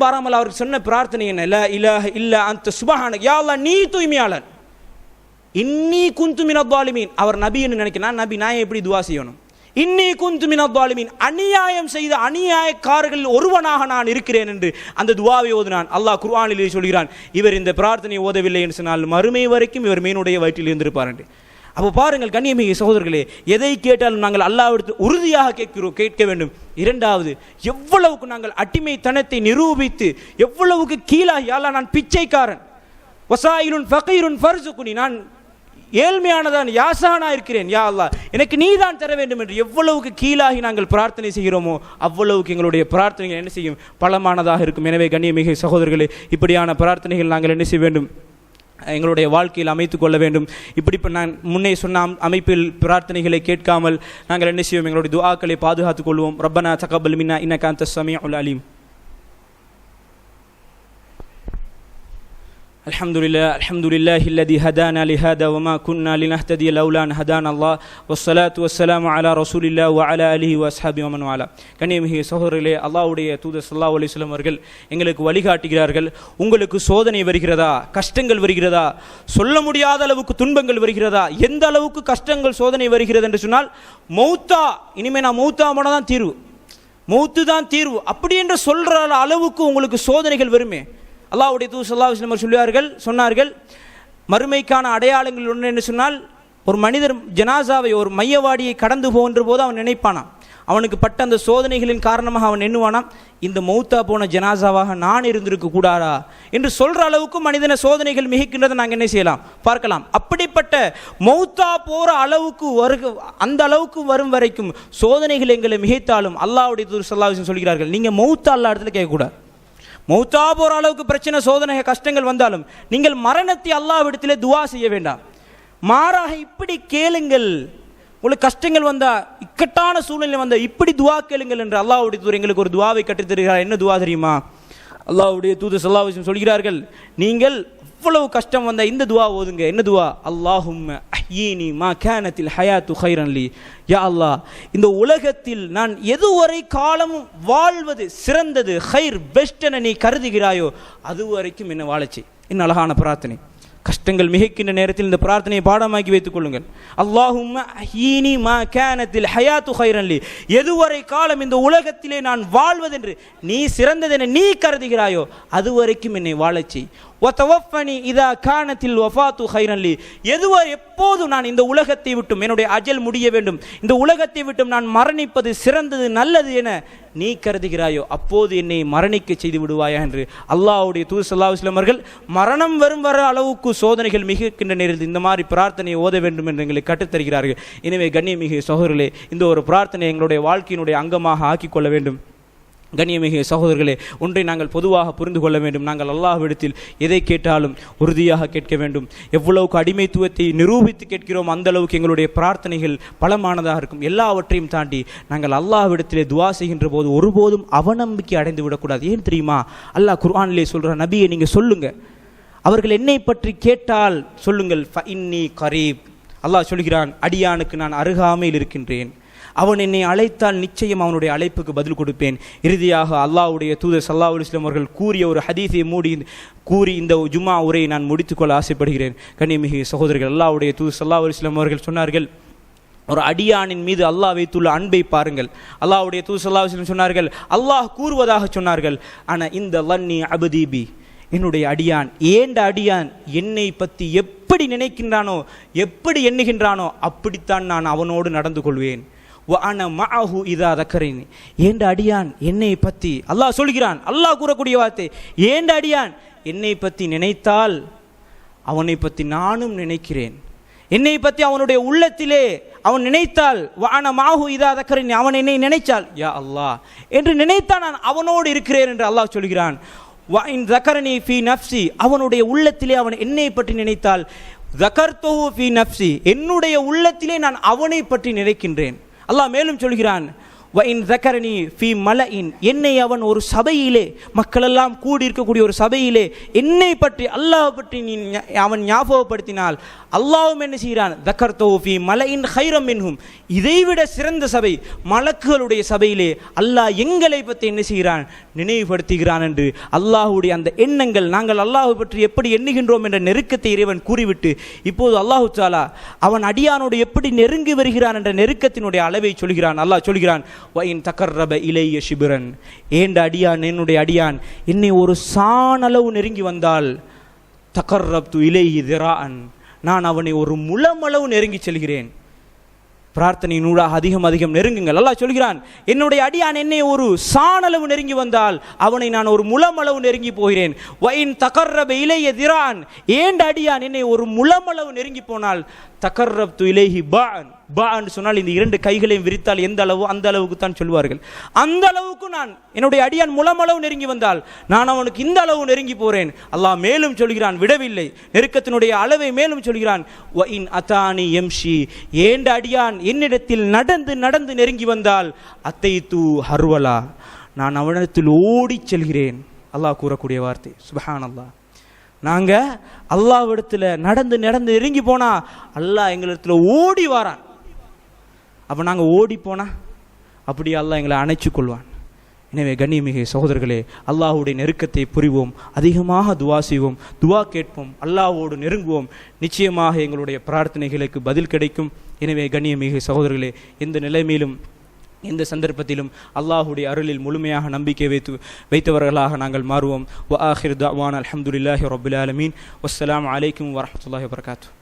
பாராமல் அவருக்கு சொன்ன பிரார்த்தனை என்ன? லா இலாஹ இல்லா அன்த சுப்ஹானக. யா அல்லாஹ், நீ தூய்மையாளன். இன்னி குந்து மினல் ஸாலிமீன். அவர் நபி என்று நினைக்கிறான். நபி, நான் எப்படி துவா செய்யணும்? இன்னி குந்து மினல் ஸாலிமீன். அநியாயம் செய்த அநியாயக்காரர்கள் ஒருவனாக நான் இருக்கிறேன் என்று அந்த துவாவை ஓதினான். அல்லாஹ் குர்ஆனிலே சொல்கிறான், இவர் இந்த பிரார்த்தனையை ஓதவில்லை என்று சொன்னால் மறுமை வரைக்கும் இவர் மீனுடைய வயிற்றில் இருந்திருப்பார் என்று. அப்போ பாருங்கள் கண்ணியமிகு சகோதரர்களே, எதை கேட்டாலும் நாங்கள் அல்லாஹ்விடத்தில் உறுதியாக கேட்க வேண்டும். இரண்டாவது, எவ்வளவுக்கு நாங்கள் அடிமைத்தனத்தை நிரூபித்து எவ்வளவுக்கு கீழாகி, யா அல்லாஹ், நான் பிச்சைக்காரன், வசாயிலுன் ஃபகீருன் ஃபர்சுகுனி, நான் ஏழ்மையானதான் யாசானா இருக்கிறேன், யா அல்லாஹ் எனக்கு நீதான் தர வேண்டும் என்று எவ்வளவுக்கு கீழாகி நாங்கள் பிரார்த்தனை செய்கிறோமோ அவ்வளவுக்கு எங்களுடைய பிரார்த்தனைகள் என்ன செய்யும்? பலமானதாக இருக்கும். எனவே கண்ணியமிகு சகோதரர்களே, இப்படியான பிரார்த்தனைகள் நாங்கள் என்ன செய்ய வேண்டும்? எங்களுடைய வாழ்க்கையில் அமைத்துக் கொள்ள வேண்டும். இப்படி நான் முன்னே சொன்ன அமைப்பில் பிரார்த்தனைகளை கேட்காமல் நாங்கள் என்ன செய்வோம்? எங்களுடைய துஆக்களை பாதுகாத்துக் கொள்வோம். ரப்பனா தகப்பல் மின்னா இன்னக அன்தஸ் ஸமீஉல் அலீம். அல்ஹம்துலில்லாஹி அல்லதி ஹதானா லிஹாதா வமா குன்னா லினஹ்ததிய லௌலா அன் ஹதானா அல்லாஹ் வஸ்ஸலாத்து வஸ்ஸலாமு அலா ரசூலில்லாஹ் வ அலா ஆலிஹி வ அஸ்ஹாபிஹி வ மன் வாலா. கண்ணியமிகு சகோதரர்களே, அல்லாஹ்வுடைய தூதர் ஸல்லல்லாஹு அலைஹி வஸல்லம் அவர்கள் எங்களுக்கு வழிகாட்டுகிறார்கள். உங்களுக்கு சோதனை வருகிறதா, கஷ்டங்கள் வருகிறதா, சொல்ல முடியாத அளவுக்கு துன்பங்கள் வருகிறதா, எந்த அளவுக்கு கஷ்டங்கள் சோதனை வருகிறது என்று சொன்னால், மௌத்தா, இனிமே நான் மௌத்தா போனதான் தீர்வு, மௌத்து தான் தீர்வு அப்படி என்று சொல்ற அளவுக்கு உங்களுக்கு சோதனைகள் வருமே. அல்லாஹ்வுடைய தூதர் ஸல்லல்லாஹு அலைஹி வஸல்லம் சொன்னார்கள், மறுமைக்கான அடையாளங்கள் ஒன்று என்று சொன்னால், ஒரு மனிதர் ஜனாசாவை, ஒரு மையவாடியை கடந்து போகின்ற போது அவன் நினைப்பானாம், அவனுக்கு பட்ட அந்த சோதனைகளின் காரணமாக அவன் எண்ணுவானாம், இந்த மௌத்தா போன ஜனாசாவாக நான் இருந்திருக்க கூடாதா என்று சொல்ற அளவுக்கு மனிதன சோதனைகள் மிகைக்கின்றதை நாங்கள் என்ன செய்யலாம், பார்க்கலாம். அப்படிப்பட்ட மௌத்தா போற அளவுக்கு அந்த அளவுக்கு வரும் வரைக்கும் சோதனைகள் எங்களை மிகைத்தாலும் அல்லாஹ்வுடைய தூதர் ஸல்லல்லாஹு அலைஹி வஸல்லம் சொல்கிறார்கள், நீங்கள் மௌத்தா அல்லாஹ் இடத்துல கேட்கக்கூடாது. மௌத்தா போற அளவுக்கு பிரச்சனை, சோதனை, கஷ்டங்கள் வந்தாலும் நீங்கள் மரணத்தை அல்லாஹ்விடத்திலே துஆ செய்ய வேண்டாம். மாறாக இப்படி கேளுங்கள். உங்களுக்கு கஷ்டங்கள் வந்தா, இக்கட்டான சூழ்நிலை வந்தா இப்படி துஆ கேளுங்கள் என்று அல்லாஹ்வுடைய தூதர் எங்களுக்கு ஒரு துஆவை கற்றுத் தருகிறார். என்ன துஆ தெரியுமா? அல்லாஹ்வுடைய தூதர் ஸல்லல்லாஹு அலைஹி வஸல்லம் சொல்கிறார்கள், நீங்கள் இவ்வளவு கஷ்டம் வந்த இந்த துஆ ஓதுங்க. என்ன துஆ? அல்லாஹும்ம அஹ்யீனி மா கானத்தில் ஹயாத்து கைரன் லி. யா அல்லாஹ், இந்த உலகத்தில் நான் எதுவரை காலமும் வாழ்வது சிறந்தது, ஹைர், பெஸ்ட் என நீ கருதுகிறாயோ அது வரைக்கும் என்ன வாழச்சி. என்ன அழகான பிரார்த்தனை. கஷ்டங்கள் மிகைக்கின்ற நேரத்தில் இந்த பிரார்த்தனையை பாடமாக்கி வைத்துக் கொள்ளுங்கள். அல்லாஹும்ம அஹ்யீனி மா கானத்தில் ஹயாத்து கைரன் லி. எதுவரை காலம் இந்த உலகத்திலே நான் வாழ்வதென்று நீ சிறந்ததென நீ கருதுகிறாயோ அது வரைக்கும் என்னை வாழச்சி. வதவஃபனி இதா கானத்தில் வஃபாத்து கைரன் லி. எப்போது நான் இந்த உலகத்தை விட்டும் என்னுடைய அஜல் முடிய வேண்டும், இந்த உலகத்தை விட்டும் நான் மரணிப்பது சிறந்தது நல்லது என நீ கருதுகிறாயோ அப்போது என்னை மரணிக்க செய்து விடுவாயா என்று அல்லாஹ்வுடைய தூதர் ஸல்லல்லாஹு அலைஹி வஸல்லம் அவர்கள் மரணம் வரும் வர அளவுக்கு சோதனைகள் மிகுக்கின்ற நேரத்தில் இந்த மாதிரி பிரார்த்தனையை ஓத வேண்டும் என்று எங்களுக்கு கற்றுத்தருகிறார்கள். எனவே கண்ணியமிகு சகோதரர்களே, இந்த ஒரு பிரார்த்தனை எங்களுடைய வாழ்க்கையினுடைய அங்கமாக ஆக்கிக்கொள்ள வேண்டும். கண்ணியமிகு சகோதரர்களே, ஒன்றை நாங்கள் பொதுவாக புரிந்து கொள்ள வேண்டும். நாங்கள் அல்லாஹ்விடத்தில் எதை கேட்டாலும் உறுதியாக கேட்க வேண்டும். எவ்வளவுக்கு அடிமைத்துவத்தை நிரூபித்து கேட்கிறோம் அந்த அளவுக்கு எங்களுடைய பிரார்த்தனைகள் பலமானதாக இருக்கும். எல்லாவற்றையும் தாண்டி நாங்கள் அல்லாஹ்விடத்திலே துஆ செய்கின்ற போது ஒருபோதும் அவநம்பிக்கை அடைந்து விடக்கூடாது. ஏன் தெரியுமா? அல்லாஹ் குர்ஆனிலே சொல்ற, நபியை நீங்கள் சொல்லுங்க, அவர்கள் என்னை பற்றி கேட்டால் சொல்லுங்கள், ஃபஇன்னி கரீப். அல்லாஹ் சொல்கிறான், அடியானுக்கு நான் அருகாமையில் இருக்கின்றேன், அவன் என்னை அழைத்தால் நிச்சயம் அவனுடைய அழைப்புக்கு பதில் கொடுப்பேன். இறுதியாக அல்லாஹ்வுடைய தூதர் ஸல்லல்லாஹு அலைஹி வஸல்லம் அவர்கள் கூறிய ஒரு ஹதீஸை கூறி இந்த ஜும்மா உரையை நான் முடித்துக்கொள்ள ஆசைப்படுகிறேன். கண்ணியமிகு சகோதரர்கள், அல்லாஹ்வுடைய தூதர் ஸல்லல்லாஹு அலைஹி வஸல்லம் அவர்கள் சொன்னார்கள், ஒரு அடியானின் மீது அல்லாஹ் வைத்துள்ள அன்பை பாருங்கள். அல்லாஹ்வுடைய தூதர் ஸல்லல்லாஹு அலைஹி வஸல்லம் சொன்னார்கள், அல்லாஹ் கூறுவதாக சொன்னார்கள், ஆனா இந்த லன்னி அபதி பி, என்னுடைய அடியான், ஏண்ட அடியான் என்னை பற்றி எப்படி நினைக்கின்றானோ, எப்படி எண்ணுகின்றானோ அப்படித்தான் நான் அவனோடு நடந்து கொள்வேன். ஏண்ட அடியான் என்னை பற்றி, அல்லாஹ் சொல்கிறான், அல்லாஹ் கூறக்கூடிய வார்த்தை, ஏண்ட அடியான் என்னை பற்றி நினைத்தால் அவனை பற்றி நானும் நினைக்கிறேன். என்னை பற்றி அவனுடைய உள்ளத்திலே அவன் நினைத்தால், அவன் என்னை நினைச்சால், யா அல்லாஹ் என்று நினைத்தான் நான் அவனோடு இருக்கிறேன் என்று அல்லாஹ் சொல்கிறான். அவனுடைய உள்ளத்திலே அவன் என்னை பற்றி நினைத்தால், என்னுடைய உள்ளத்திலே நான் அவனை பற்றி நினைக்கின்றேன். அல்லாஹ் மேலும் சொல்கிறான், என்னை அவன் ஒரு சபையிலே, மக்கள் எல்லாம் கூடி இருக்கக்கூடிய ஒரு சபையிலே என்னை பற்றி அல்லாஹ் பற்றி அவன் ஞாபகப்படுத்தினால் அல்லாஹ்வும் என்ன செய்கிறான், இதைவிட சிறந்த சபை மலக்குகளுடைய சபையிலே அல்லாஹ் எங்களை பற்றி என்ன செய்கிறான், நினைவுபடுத்துகிறான் என்று அல்லாஹ்வுடைய அந்த எண்ணங்கள், நாங்கள் அல்லாஹ் பற்றி எப்படி எண்ணுகின்றோம் என்ற நெருக்கத்தை இறைவன் கூறிவிட்டு இப்போது அல்லாஹு தஆலா அவன் அடியானோடு எப்படி நெருங்கி வருகிறான் என்ற நெருக்கத்தினுடைய அளவை சொல்கிறான். அல்லாஹ் சொல்கிறான், தகர்ரப இலைய ஷிப்ரன், ஏண்ட அடியான், என்னுடைய அடியான் என்னை ஒரு சாணளவு நெருங்கி வந்தால், தகர்ரப்து இலைஹி திராஅன், நான் அவனை ஒரு முழமளவு நெருங்கி செல்கிறேன். பிரார்த்தனை நூலாக அதிகம் நெருங்குங்கள். அல்லாஹ் சொல்கிறான், என்னுடைய அடியான் என்னை ஒரு சாணளவு நெருங்கி வந்தால் அவனை நான் ஒரு முழமளவு நெருங்கி போகிறேன். வைன் தகர்ரப இலைய திராஅன், ஏண்ட அடியான் என்னை ஒரு முழமளவு நெருங்கி போனால், தகர்ரப்து இலைஹி பாஅன், பாஅன் சொன்னால் இந்த இரண்டு கைகளையும் விரித்தால் எந்த அளவு அந்த அளவுக்கு தான் சொல்வார்கள். அந்த அளவுக்கு நான் என்னுடைய அடியான் முழமளவு நெருங்கி வந்தால் நான் அவனுக்கு இந்த அளவு நெருங்கி போறேன். அல்லாஹ் மேலும் சொல்கிறான், விடவில்லை, நெருக்கத்தினுடைய அளவை மேலும் சொல்கிறான், வஇன் அதானி யம்ஷி, ஏண்ட அடியான் என்னிடத்தில் நடந்து நெருங்கி வந்தால், அத்தைது ஹர்வலா, நான் அவனிடத்தில் ஓடி செல்கிறேன். அல்லாஹ் கூறக்கூடிய வார்த்தை, சுப்ஹானல்லாஹ். நாங்கள் அல்லாஹ்விடத்தில் நடந்து நெருங்கி போனா அல்லாஹ் எங்களிடத்தில் ஓடி வாரான். அப்போ நாங்கள் ஓடி போனா அப்படி அல்லாஹ் எங்களை அணைச்சு கொள்வான். எனவே கண்ணியமிகு சகோதரர்களே, அல்லாஹ்வுடைய நெருக்கத்தை புரிவோம், அதிகமாக துவா செய்வோம், துவா கேட்போம், அல்லாஹ்வோடு நெருங்குவோம். நிச்சயமாக எங்களுடைய பிரார்த்தனைகளுக்கு பதில் கிடைக்கும். எனவே கண்ணியமிகு சகோதரர்களே, எந்த நிலைமையிலும் எந்த சந்தர்ப்பத்திலும் அல்லாஹ்வுடைய அருளில் முழுமையாக நம்பிக்கை வைத்தவர்களாக நாங்கள் மாறுவோம். வ ஆஹிர் தஅவானா அல்ஹம்துலில்லாஹி ரப்பில் ஆலமீன். வஸ்ஸலாமு அலைக்கும் வரஹ்மத்துல்லாஹி வபரகாத்துஹு.